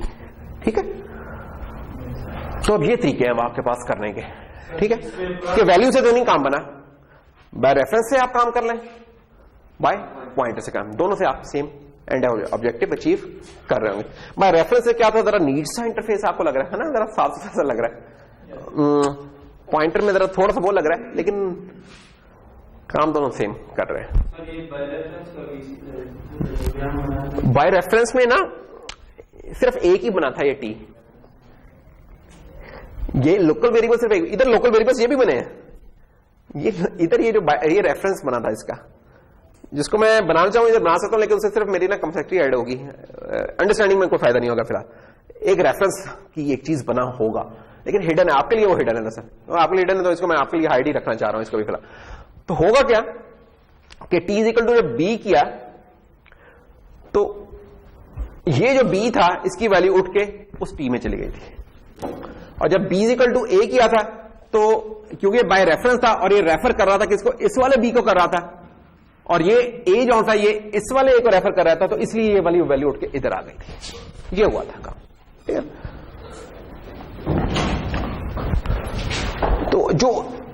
ठीक है, तो अब ये तरीके हैं अब आपके पास करने के. ठीक है, कि वैल्यू से तो नहीं काम बना, बाय रेफरेंस से आप काम कर लें, बाय पॉइंटर से काम, दोनों से आप सेम एंड ऑब्जेक्टिव अचीव कर रहे होंगे. बाय रेफरेंस से क्या था, जरा नीट सा इंटरफेस आपको लग रहा है ना, जरा साफ सुथरा सा लग रहा है. पॉइंटर में जरा थोड़ा सा वो लग रहा है लेकिन काम दोनों सेम कर रहे हैं. बाय रेफरेंस में ना सिर्फ एक ही बना था ये टी, ये लोकल वेरिएबल सिर्फ एक. इधर लोकल वेरिएबल्स ये भी बने हैं, ये इधर ये जो ये रेफरेंस बना था इसका, जिसको मैं बनाना चाहूं इधर बना सकता हूं लेकिन उससे सिर्फ मेरी ना कंप्लेक्सिटी ऐड होगी, अंडरस्टैंडिंग में कोई फायदा नहीं होगा. फिलहाल एक रेफरेंस की एक चीज बना होगा लेकिन हिडन है आपके लिए, वो हिडन है ना सर, आपके लिए हिडन है तो इसको मैं आपके लिए हाइड ही रखना चाह रहा हूं इसको भी फिलहाल. तो होगा क्या कि टी इज इक्वल टू जब बी किया तो ये जो बी था इसकी वैल्यू उठ के उस टी में चली गई थी. और जब बी इज इक्वल टू ए किया था तो क्योंकि बाय रेफरेंस था और ये रेफर कर रहा था किसको, इस वाले बी को कर रहा था, और ये ए जो था ये इस वाले ए को रेफर कर रहा था, तो इसलिए ये वाली वैल्यू उठ के इधर आ गई थी. ये हुआ था काम. ठीक है, तो जो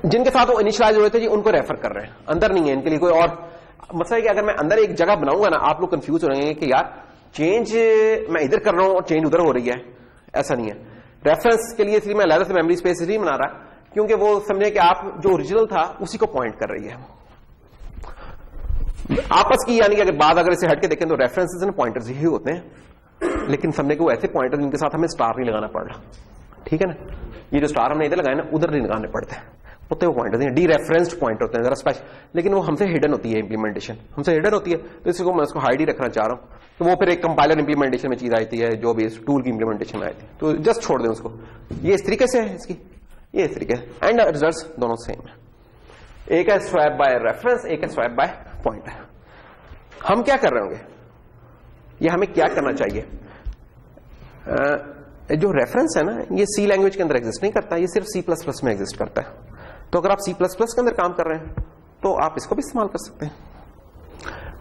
जिनके साथ वो इनिशियलाइज हुए थे जी उनको रेफर कर रहे हैं, अंदर नहीं है इनके लिए कोई और मसला है. कि अगर मैं अंदर एक जगह बनाऊंगा ना आप लोग कंफ्यूज हो रहे कि यार चेंज मैं इधर कर रहा हूं और चेंज उधर हो रही है, ऐसा नहीं है. रेफरेंस के लिए इसलिए मैं अलग से मेमोरी स्पेस इसलिए बना रहा क्योंकि वो समझे कि आप जो ओरिजिनल था उसी को पॉइंट कर रही है आपस की. यानी कि अगर बात अगर इसे हट के देखें तो रेफरेंसेस एंड पॉइंटर्स ही होते हैं, लेकिन समझे कि वो ऐसे पॉइंटर जिनके साथ हमें स्टार नहीं लगाना पड़ रहा. ठीक है ना, ये जो स्टार हमने इधर लगाए ना उधर नहीं लगाने पड़ते होते, वो पॉइंटर्स डी रेफरेंस्ड पॉइंट होते हैं जरा स्पेशल, लेकिन वो हमसे हिडन होती है, इंप्लीमेंटेशन हमसे हिडन होती है. तो इसको मैं इसको हाइड ही रखना चाह रहा हूं. तो वो फिर एक कंपाइलर इंप्लीमेंटेशन में चीज आती है जो भी टूल की इंप्लीमेंटेशन में आई थी, तो जस्ट छोड़ दें उसको. ये इस तरीके से है इसकी, ये इस तरीके से, एंड रिजल्ट्स दोनों सेम है. एक है स्वैप बाय रेफरेंस, एक है स्वैप बाय पॉइंटर. हम क्या कर रहे होंगे, ये हमें क्या करना चाहिए. जो रेफरेंस है ना ये सी लैंग्वेज के अंदर एग्जिस्ट नहीं करता, ये सिर्फ C++ में एग्जिस्ट करता है. तो अगर आप C++ के अंदर काम कर रहे हैं तो आप इसको भी इस्तेमाल कर सकते हैं.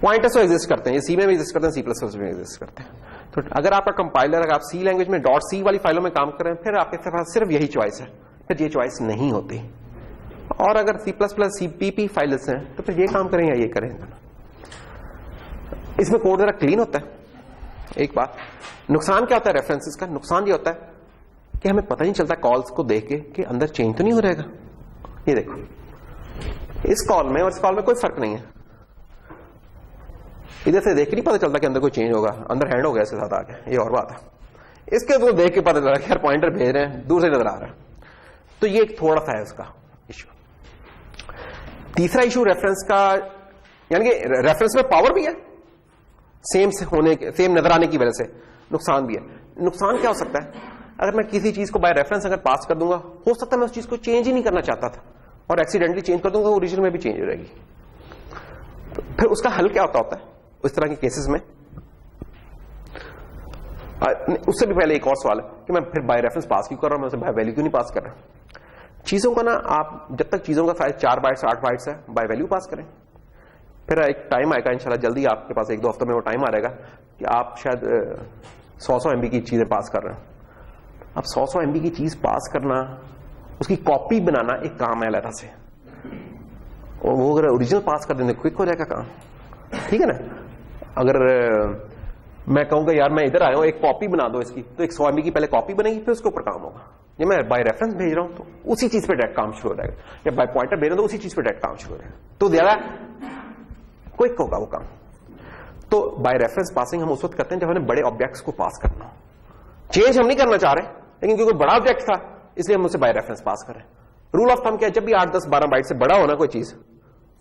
पॉइंटर्स तो एग्जिस्ट करते हैं, ये सी में भी एग्जिस्ट करते हैं, C++ में एग्जिस्ट करते हैं. तो अगर आपका कंपाइलर, अगर आप सी लैंग्वेज में .c वाली फाइलों में काम कर रहे हैं फिर आपके पास सिर्फ यही चॉइस है, फिर ये चॉइस नहीं होती. और अगर C++ CPP फाइल्स हैं तो फिर ये काम करें या ये करें. इसमें कोड जरा क्लीन होता है. एक बात, नुकसान क्या होता है रेफरेंसेस का, नुकसान ये होता है कि हमें पता नहीं चलता कॉल्स को देख के कि अंदर चेंज तो नहीं हो रहेगा। ये देखो, इस कॉल में और इस कॉल में कोई फर्क नहीं है। इधर से देख के नहीं पता चलता कि अंदर कोई चेंज होगा, अंदर हैंड हो गया इसके साथ आके, ये और बात है। इसके तो देख के पता चला कि यार पॉइंटर भेज रहे हैं, दूर से नजर आ रहा है। तो ये एक थोड़ा सा है उसका इशू। तीसरा इशू रेफरेंस का, यानी कि रेफरेंस में पावर भी है, सेम नजर आने की वजह से नुकसान भी है। नुकसान क्या हो सकता है, अगर मैं किसी चीज को बाय रेफरेंस अगर पास कर दूंगा, हो सकता है मैं उस चीज को चेंज ही नहीं करना चाहता था और एक्सीडेंटली चेंज कर दूंगा, ओरिजिनल में भी चेंज हो जाएगी। तो फिर उसका हल क्या होता है उस तरह के केसेस में? उससे भी पहले एक और सवाल है कि मैं फिर बाय रेफरेंस पास क्यों कर रहा हूं, मैं उसे बाय वैल्यू क्यों नहीं पास कर रहा? चीजों का ना, आप जब तक चीजों का साइज 4 बाइट्स 8 बाइट्स है, बाय वैल्यू पास करें। फिर एक टाइम आएगा इंशाल्लाह, जल्दी आपके पास 1-2 हफ्तों में वो टाइम आ रहेगा कि आप शायद 100 MB की चीजें पास कर रहे हैं। अब 100 MB की चीज पास करना, उसकी कॉपी बनाना एक काम है अलग से, और वो अगर ओरिजिनल पास कर देंगे क्विक हो जाएगा काम, ठीक है ना? अगर मैं कहूंगा यार मैं इधर आया हूं, एक कॉपी बना दो इसकी, तो एक 100 MB की पहले कॉपी बनेगी, फिर उसके ऊपर काम होगा। जब मैं बाय रेफरेंस भेज रहा हूं तो उसी चीज पे डायरेक्ट काम शुरू हो जाएगा, जब बाय पॉइंटर भेज रहा हूं तो उसी चीज पे डायरेक्ट काम शुरू हो जाएगा, तो ज्यादा क्विक होगा वो काम। तो बाय रेफरेंस पासिंग हम उस वक्त करते हैं जब हमें बड़े ऑब्जेक्ट्स को पास करना हो। चेंज हम नहीं करना चाह रहे, लेकिन क्योंकि बड़ा ऑब्जेक्ट था इसलिए हम उसे बाय रेफरेंस पास करें। रूल ऑफ थंब क्या है, जब भी 8, 10, 12 बाइट से बड़ा होना कोई चीज,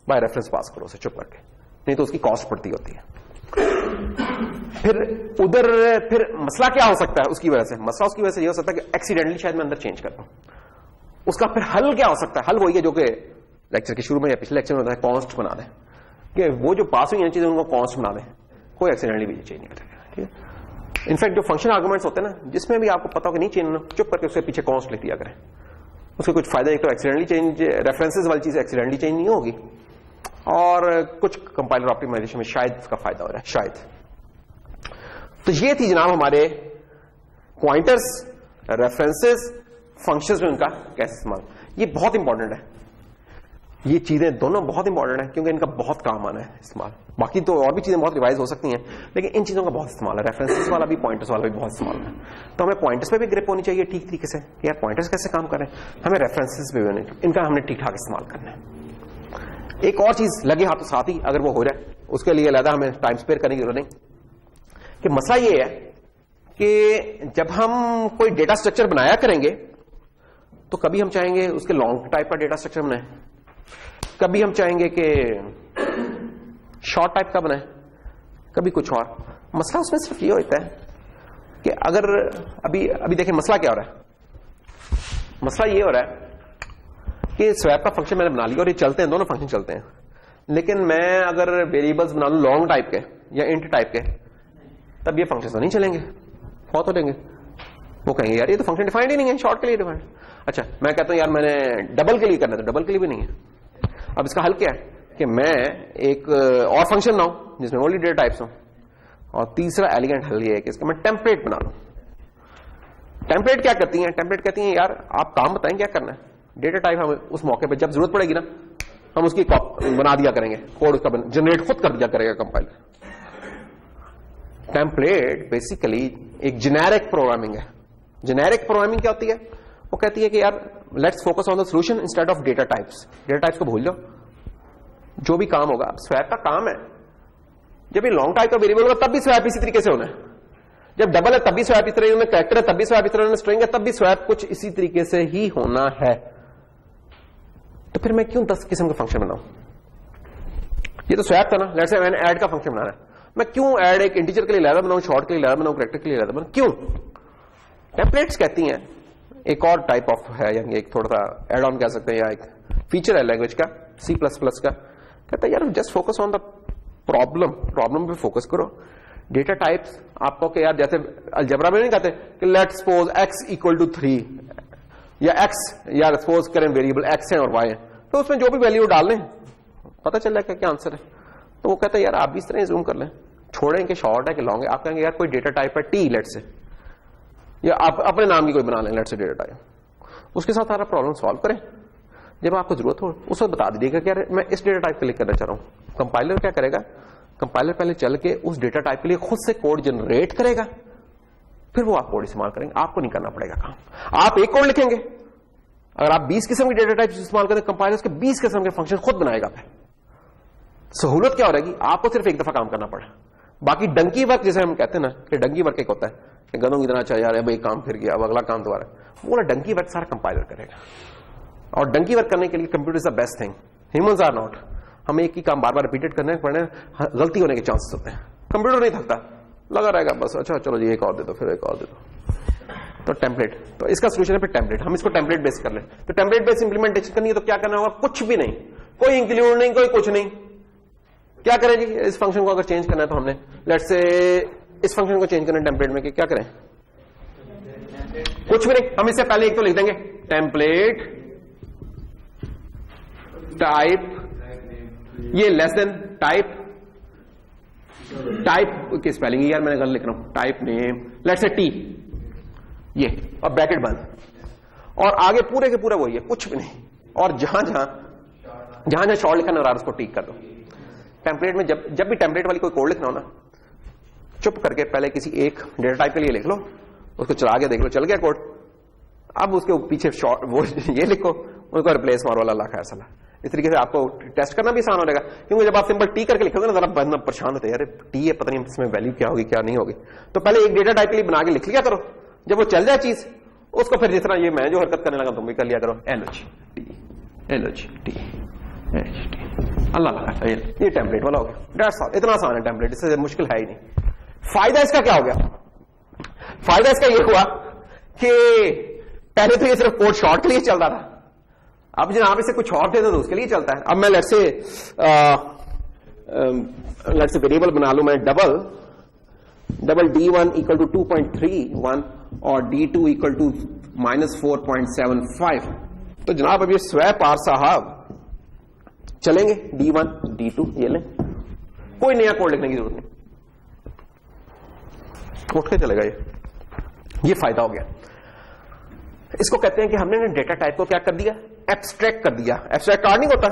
बाय रेफरेंस पास करो उसे चुप करके, नहीं तो उसकी कॉस्ट पड़ती होती है। फिर उधर फिर मसला क्या हो सकता है उसकी वजह से? मसला उसकी वजह से यह हो सकता है कि एक्सीडेंटली शायद मैं अंदर चेंज कर दूं। उसका फिर हल क्या हो सकता है? हल वही है जो कि लेक्चर के शुरू में या पिछले लेक्चर में होता है, कॉन्स्ट बना दें, कि वो जो पास हुई चीजें उनको कॉन्स्ट बना दें, कोई एक्सीडेंटली भी चेंज नहीं करेगा, ठीक है? इनफैक्ट जो फंक्शन आर्गुमेंट्स होते हैं ना, जिसमें भी आपको पता हो कि नहीं चेंज, चुप करके उसके पीछे कॉन्स्ट लिख दिया करें। उसके कुछ फायदे, एक तो एक्सीडेंटली चेंज, रेफरेंसेस वाली चीज एक्सीडेंटली चेंज नहीं होगी, और कुछ कंपाइलर ऑप्टिमाइजेशन में शायद इसका फायदा हो रहा है, शायद। तो ये थी जनाब हमारे पॉइंटर्स, रेफरेंसेस, फंक्शंस में उनका कैसे इस्तेमाल। ये बहुत इंपॉर्टेंट है, ये चीजें दोनों बहुत इंपॉर्टेंट है, क्योंकि इनका बहुत काम आना है इस्तेमाल। बाकी तो और भी चीजें बहुत रिवाइज हो सकती हैं, लेकिन इन चीजों का बहुत इस्तेमाल है। रेफरेंसेस वाला भी, पॉइंटर्स वाला भी बहुत इस्तेमाल है। तो हमें पॉइंटर्स पे भी ग्रिप होनी चाहिए ठीक तरीके से कि यार पॉइंटर्स कैसे काम करें, हमें रेफरेंसेस पे भी इनका हमने ठीक ठाक इस्तेमाल करना है। एक और चीज लगे हाथों साथ ही अगर वो हो जाए, उसके लिए अलग हमें टाइम स्पेयर करने की जरूरत नहीं, कि मसला ये है कि जब हम कोई डेटा स्ट्रक्चर बनाया करेंगे तो कभी हम चाहेंगे उसके लॉन्ग टाइप का डेटा स्ट्रक्चर बनाए, कभी हम चाहेंगे कि शॉर्ट टाइप का बनाए, कभी कुछ और। मसला उसमें सिर्फ ये होता है कि अगर अभी देखिए मसला क्या हो रहा है। मसला ये हो रहा है कि स्वैप का फंक्शन मैंने बना लिया और ये चलते हैं, दोनों फंक्शन चलते हैं, लेकिन मैं अगर वेरिएबल्स बना लूं लॉन्ग टाइप के या इंट टाइप के, तब ये फंक्शन तो नहीं चलेंगे, बहुत हो जाएंगे। वो कहेंगे यार ये तो फंक्शन डिफाइंड ही नहीं है, शॉर्ट के लिए डिफाइंड। अच्छा, मैं कहता हूं यार मैंने डबल के लिए करना है, तो डबल के लिए भी नहीं है। अब इसका हल क्या है कि मैं एक और फंक्शन बनाऊं जिसमें ओनली डेटा टाइप्स हो, और तीसरा एलिगेंट हल ये है कि इसका मैं टेम्पलेट बना लूं। टेम्पलेट क्या करती है? टेम्पलेट कहती है यार आप काम बताएं क्या करना है, डेटा टाइप हमें उस मौके पर जब जरूरत पड़ेगी ना हम उसकी बना दिया करेंगे, कोड उसका जनरेट खुद कर दिया करेगा कंपाइलर। टेम्पलेट बेसिकली एक जेनेरिक प्रोग्रामिंग है। जेनेरिक प्रोग्रामिंग क्या होती है? वो कहती है कि यार let's focus on the solution instead of data types. Data types को भूल जाओ, जो भी काम होगा। स्वैप का काम है, जब ये लॉन्ग टाइप का वेरिएबल होगा तब भी स्वैप इसी तरीके से होना है, जब डबल है तब भी स्वैप इस तरह में, कैरेक्टर है तब भी स्वैप इस तरह में, स्ट्रिंग है तब भी स्वैप कुछ इसी तरीके से ही होना है। तो फिर मैं क्यों 10 किस्म का फंक्शन बनाऊं? ये तो स्वैप था ना, लेट्स से मैंने ऐड का फंक्शन बनाना है, मैं क्यों ऐड एक इंटीजर के लिए लहदा बनाऊं, शॉर्ट के लिए लहदा बनाऊं, कैरेक्टर के लिए लहदा बनाऊं, क्यों? टेम्पलेट्स कहती हैं, एक और टाइप ऑफ है, यानी एक थोड़ा सा एड ऑन कह सकते हैं, या एक फीचर है लैंग्वेज का, C++ का, कहता है यार just focus on the problem पे फोकस करो। डेटा टाइप्स आपको कि यार जैसे अलजेब्रा में नहीं कहते कि let's suppose x equal to 3 या x, या सपोज करें वेरिएबल x है और y है, तो उसमें जो भी वैल्यू डाल लें पता चल जाएगा क्या आंसर है। तो वो कहता है यार आप भी इस तरह जूम कर लें, छोड़ें कि शॉर्ट है कि लॉन्ग है। आप कहेंगे यार कोई डेटा टाइप है T लेट से, या आप अपने नाम की कोई बना लें लेट से डेटा टाइप, उसके साथ सारा प्रॉब्लम सॉल्व करें। जब आपको जरूरत हो उस वक्त बता दीजिएगा कि यार मैं इस डेटा टाइप के लिए करना चाह रहा हूं। कंपाइलर क्या करेगा? कंपाइलर पहले चल के उस डेटा टाइप के लिए खुद से कोड जनरेट करेगा, फिर वो आप कोड इस्तेमाल करेंगे, आपको नहीं करना पड़ेगा काम। आप एक कोड लिखेंगे, अगर आप 20 किस्म की डेटा टाइप्स इस्तेमाल करें, कंपाइलर उसके 20 किस्म के फंक्शन खुद बनाएगा। फिर सहूलत क्या हो रहेगी, आपको सिर्फ एक दफा काम करना पड़े। बाकी डंकी वर्क जिसे हम कहते हैं ना, कि डंकी वर्क एक होता है कि गधों की तरह चाहिए, यार भाई काम फिर गया, अब अगला काम दोबारा, वो वाला डंकी वर्क सारा कंपाइलर करेगा। और डंकी वर्क करने के लिए computer is the best thing, humans are not. हमें एक ही काम बार बार रिपीटेड करने पड़ने, गलती होने के चांसेस होते हैं। कंप्यूटर नहीं थकता, लगा रहेगा बस, अच्छा चलो जी एक और दे दो, फिर एक और दे दो। तो टेम्पलेट, तो इसका सोल्यूशन है फिर टेम्पलेट। हम इसको टेम्पलेट बेस कर ले। तो टेम्पलेट बेस इंप्लीमेंटेशन करनी है तो क्या करना होगा, कुछ भी नहीं, कोई इंक्लूड नहीं, कोई कुछ नहीं। क्या करें जी, इस फंक्शन को अगर चेंज करना है तो हमने लेट्स से इस फंक्शन को चेंज करना है टेम्पलेट में, कि क्या करें, कुछ भी नहीं। हम इससे पहले एक तो लिख देंगे टेम्पलेट टाइप, ये लेस देन टाइप, टाइप की स्पेलिंग यार मैंने गलत लिख रहा हूं, type name let's say T, ये और ब्रैकेट बंद, और आगे पूरे के पूरा वही है, कुछ भी नहीं। और जहां जहां शॉर्ट लिखा ना उसको टिक कर दो। टेम्पलेट में जब भी टेम्पलेट वाली कोई कोड लिखना हो ना, चुप करके पहले किसी एक डेटा टाइप के लिए लिख लो, उसको चला के देख लो चल गया कोड। अब उसके पीछे शॉर्ट वो ये लिखो, उनको रिप्लेस मारो वाला लाखा ऐसा। इस तरीके से आपको टेस्ट करना भी आसान हो जाएगा, क्योंकि जब आप सिंपल टी करके लिखोगे ना, जरा बंदा परेशान होते हैं, यार टी है पता नहीं इसमें वैल्यू क्या होगी क्या नहीं होगी। तो पहले एक डेटा टाइप के लिए बना के लिख लिया करो, जब वो चल जाए चीज, उसको फिर जिस तरह ये मैं जो हरकत करने लगा तुम भी कर लिया करो, एलओजी टी, एलओजी टी, अल्लाह लगा, ये टेम्पलेट वाला हो गया। दैट्स ऑल, इतना आसान है टेम्पलेट, इससे मुश्किल है ही नहीं। फायदा इसका क्या हो गया, फायदा इसका ये हुआ कि पहले तो ये सिर्फ कोड शॉर्ट के लिए चलता था, अब जनाब इसे कुछ और दे दो तो उसके लिए चलता है। अब मैं लेट्स से वेरिएबल बना लूं मैं डबल D1 इक्वल टू 2.31 और D2 इक्वल टू -4.75। तो जनाब अब ये स्वैप आर साहब चलेंगे, D1 D2 ये लें, कोई नया कोड लिखने की जरूरत नहीं, उठ के चलेगा ये फायदा हो गया। इसको कहते हैं कि हमने डेटा टाइप को क्या कर दिया, एब्स्ट्रैक्ट कर दिया। एब्स्ट्रैक्ट कार्ड नहीं होता,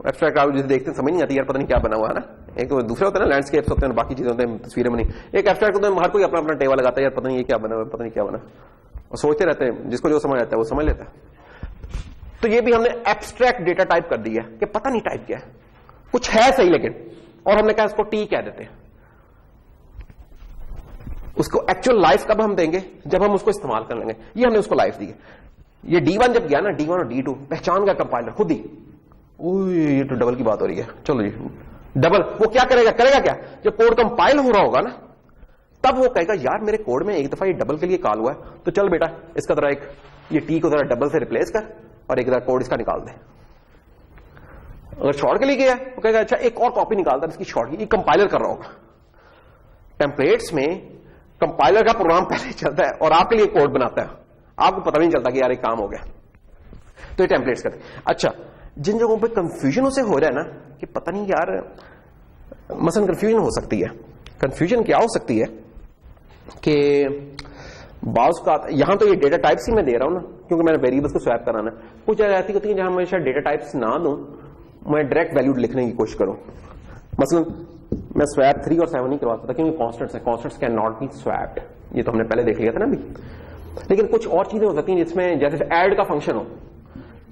एब्स्ट्रैक्ट कार्ड जिसे देखते हैं समझ नहीं आती यार पता नहीं क्या बना हुआ है ना। एक दूसरे होते हैं ना लैंडस्केप्स होते हैं, बाकी चीजें होते हैं तस्वीरें बनी। एक एब्स्ट्रैक्ट होता है, हर कोई अपना अपना टेबल लगाता है, यार पता नहीं ये क्या बना हुआ है, पता नहीं क्या बना, और सोचते रहते हैं, जिसको जो समझ आता है वो समझ लेता है। तो ये भी हमने एब्स्ट्रैक्ट डेटा टाइप कर दिया कि पता नहीं टाइप क्या है, कुछ है सही लेकिन, और हमने कहा इसको टी कह देते हैं। उसको एक्चुअल लाइफ कब हम देंगे, जब हम उसको इस्तेमाल कर लेंगे। ये हमने उसको लाइफ दी है। ये D1 जब गया ना, D1 और D2 पहचान का कंपाइलर खुद ही, ये तो डबल की बात हो रही है, चलो जी डबल। वो क्या करेगा क्या, जब कोड कंपाइल हो रहा होगा ना, तब वो कहेगा यार मेरे कोड में एक दफा ये डबल के लिए कॉल हुआ है, तो चल बेटा इसका जरा एक ये टी को जरा डबल से रिप्लेस कर और एक जरा कोड इसका निकाल दे। अगर शॉर्ट के लिए गया वो कहेगा अच्छा एक और कॉपी निकालता है इसकी शॉर्ट की, ये कंपाइलर कर रहा होगा। टेम्पलेट्स में कंपाइलर का प्रोग्राम पहले चलता है और आपके लिए कोड बनाता है, आपको पता नहीं चलता कि यार एक काम हो गया। तो ये टेम्पलेट्स करते हैं। अच्छा, जिन जगहों पे कंफ्यूजन उसे हो रहा है ना कि पता नहीं यार, मसलन कंफ्यूजन हो सकती है। कंफ्यूजन क्या हो सकती है कि बाउस का, यहां तो ये डेटा टाइप्स ही मैं दे रहा हूं ना, क्योंकि मैंने वेरिएबल्स को स्वैप कराना है। कुछ जगह ऐसी होती है जहां मैं शायद डेटा टाइप्स ना दूं, मैं डायरेक्ट वैल्यू लिखने की कोशिश करूं। मसलन मैं स्वैप 3 और 7 नहीं करवा सकता क्योंकि कॉन्स्टेंट्स है, constants can not be swapped, ये तो हमने पहले देख लिया था ना अभी। लेकिन कुछ और चीजें हो सकती हैं जिसमें जैसे ऐड का फंक्शन हो,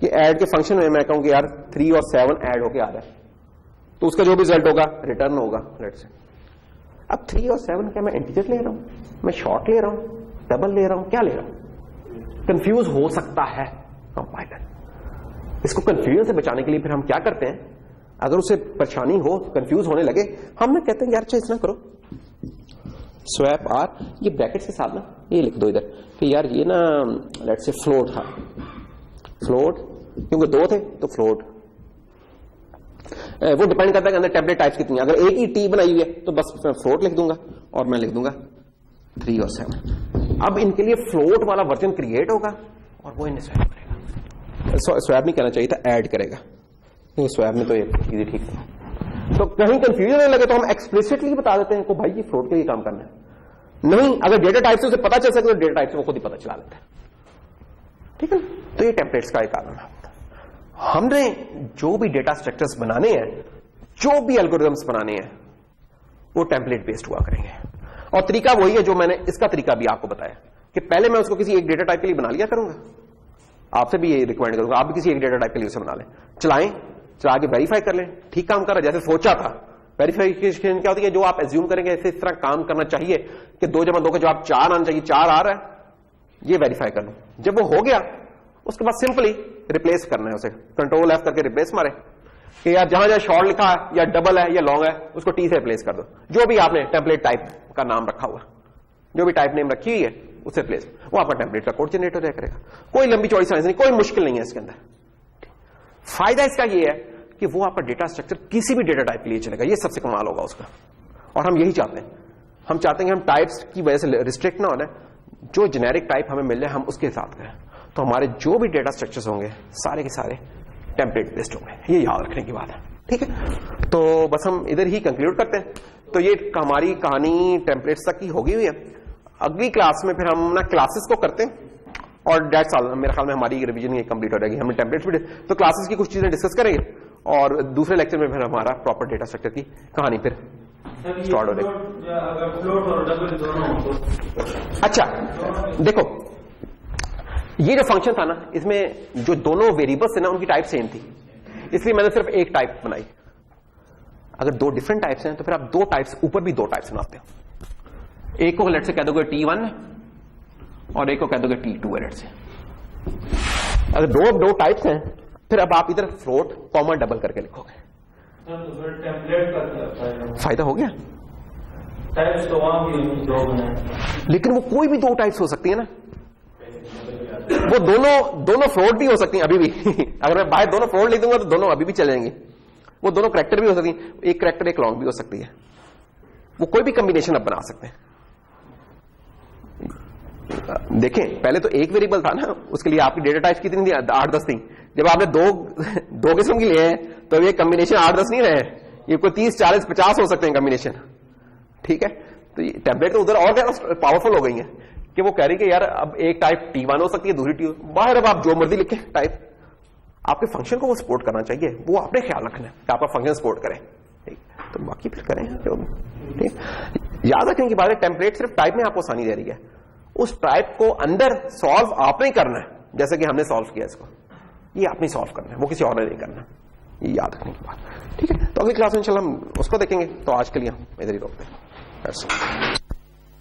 कि ऐड के फंक्शन में मैं कहूं कि यार 3 और 7 ऐड होके आ रहा है, तो उसका जो भी रिजल्ट होगा रिटर्न होगा लेट्स से। अब 3 और 7 क्या मैं इंटीजर ले रहा हूं, मैं शॉर्ट ले रहा हूं, डबल ले रहा हूं, क्या ले रहा हूं? कंफ्यूज हो सकता है कंपाइलर। इसको कंफ्यूजन से बचाने के लिए फिर हम क्या करते हैं, अगर उसे परेशानी हो, कंफ्यूज होने लगे, हम ना कहते हैं यार अच्छा इतना करो, स्वैप आर, ये ब्रैकेट्स के साथ ना ये लिख दो इधर कि यार ये ना लेट्स से फ्लोट था, फ्लोट क्योंकि 2 थे तो फ्लोट। वो डिपेंड करता है कि अंदर टेम्पलेट टाइप्स कितनी है। अगर एक ही टी बनाई हुई है तो बस मैं फ्लोट लिख दूंगा और मैं लिख दूंगा 3 और 7। अब इनके लिए फ्लोट वाला वर्जन क्रिएट होगा और वो इन्हें स्वैप करेगा। स्वैप नहीं कहना चाहिए था, ऐड करेगा, क्योंकि स्वैप में तो ये चीजें ठीक है। तो कहीं कंफ्यूजन होने लगे तो हम एक्सप्लिसिटली बता देते हैं को भाई ये फ्लोट के लिए काम करना है। नहीं, अगर डेटा टाइप से उसे पता चल सके तो डेटा टाइप से वो खुद ही पता चला लेता है, ठीक है। तो ये टेम्पलेट्स का एक कारण है। हमने जो भी डेटा स्ट्रक्चर्स बनाने हैं, जो भी एल्गोरिथम्स बनाने हैं, वो टेम्पलेट बेस्ड हुआ करेंगे। और तरीका वही है जो मैंने इसका तरीका भी आपको बताया कि पहले मैं उसको किसी एक डेटा टाइप के लिए बना लिया करूंगा, आपसे भी ये रिकमेंड करूंगा, आप भी किसी एक डेटा टाइप के लिए उसे बना लें, चलाएं, चला के वेरीफाई कर लें, ठीक काम कर रहा है जैसे सोचा था। वेरीफिकेशन क्या होती है, जो आप एज्यूम करेंगे ऐसे इस तरह काम करना चाहिए कि 2 + 2 का जवाब 4 आना चाहिए, 4 आ रहा है, ये वेरीफाई कर लो। जब वो हो गया उसके बाद सिंपली रिप्लेस करना है उसे, कंट्रोल F करके रिप्लेस मारे कि यार जहां जहां शॉर्ट लिखा है या डबल है या लॉन्ग है उसको T से रिप्लेस कर दो। जो भी आपने टेम्पलेट टाइप का नाम रखा हुआ, जो भी टाइप नेम रखी हुई है उससे रिप्लेस, वो आपका टेम्पलेट का कोड जनरेट हो जाया करेगा। कोई लंबी चौड़ी साइंस नहीं, कोई मुश्किल नहीं है इसके अंदर। फायदा इसका ये है कि वो आपका डेटा स्ट्रक्चर किसी भी डेटा टाइप के लिए चलेगा, ये सबसे कमाल होगा उसका। और हम यही चाहते हैं, हम चाहते हैं कि हम टाइप्स की वजह से रिस्ट्रिक्ट ना होना, जो जेनेरिक टाइप हमें मिल जाए हम उसके साथ करें। तो हमारे जो भी डेटा स्ट्रक्चर्स होंगे सारे के सारे टेम्पलेट बेस्ड होंगे, ये याद रखने की बात है, ठीक है। तो बस हम इधर ही कंक्लूड करते हैं। तो ये हमारी कहानी टेम्पलेट्स तक की होगी हुई है। अगली क्लास में फिर हम ना क्लासेस को करते हैं और डेट्स ऑल, मेरे ख्याल में हमारी रिवीजन ये कंप्लीट हो जाएगी। हमने टेम्पलेट्स भी, तो क्लासेस की कुछ चीजें डिस्कस करेंगे और दूसरे लेक्चर में फिर हमारा प्रॉपर डेटा स्ट्रक्चर की कहानी फिर स्टार्ट हो जाएगी। अच्छा देखो, ये जो फंक्शन था ना, इसमें जो दोनों वेरिएबल्स थे ना उनकी टाइप सेम थी, इसलिए मैंने सिर्फ एक टाइप बनाई। अगर 2 डिफरेंट टाइप्स हैं तो फिर आप 2 टाइप्स ऊपर भी 2 टाइप्स बनाते हो। एक को लेट से कह दोगे T1 और एक को कह दोगे T2 है लेट से। अगर दो टाइप्स हैं फिर अब आप इधर फ्लोट कॉमा डबल करके लिखोगे। टेम्पलेट का फायदा हो गया। टाइप्स तो वहां भी 2 हैं, लेकिन वो कोई भी 2 टाइप्स हो सकती है ना, वो दोनों फ्लोट भी हो सकती हैं अभी भी। अगर मैं बाहर दोनों फ्लोट लिख दूंगा तो दोनों अभी भी चलेंगी। वो दोनों कैरेक्टर भी हो सकती हैं, एक कैरेक्टर एक लॉन्ग भी हो सकती है, वो कोई भी कॉम्बिनेशन आप बना सकते हैं। देखें पहले तो एक वेरिएबल था ना, उसके लिए आपकी डेटा टाइप कितनी थी, 8-10 थी। जब आपने दो किस्म की लिए हैं तो ये कॉम्बिनेशन 8-10 नहीं रहे, ये कोई 30-40-50 हो सकते हैं कॉम्बिनेशन, ठीक है। तो ये टेम्पलेट तो उधर और ज्यादा पावरफुल हो गई है कि वो कह रही कि यार अब एक टाइप T1 हो सकती है, दूसरी T, बाहर अब आप जो मर्जी लिखें टाइप, आपके फंक्शन को वो सपोर्ट करना चाहिए, वो आपने ख्याल रखना है कि आपका फंक्शन सपोर्ट करे, ठीक। तो बाकी फिर करें जो भी, ठीक। याद रखने की बात है, टेम्पलेट सिर्फ टाइप में आपको आसानी दे रही है, उस टाइप को अंदर सॉल्व आपने करना है, जैसे कि हमने सॉल्व किया इसको, ये आपने सॉल्व करना है, वो किसी और ने नहीं करना, ये याद रखने की बात, ठीक है। तो अगली क्लास में इंशाल्लाह हम उसको देखेंगे। तो आज के लिए हम इधर ही रोकते हैं।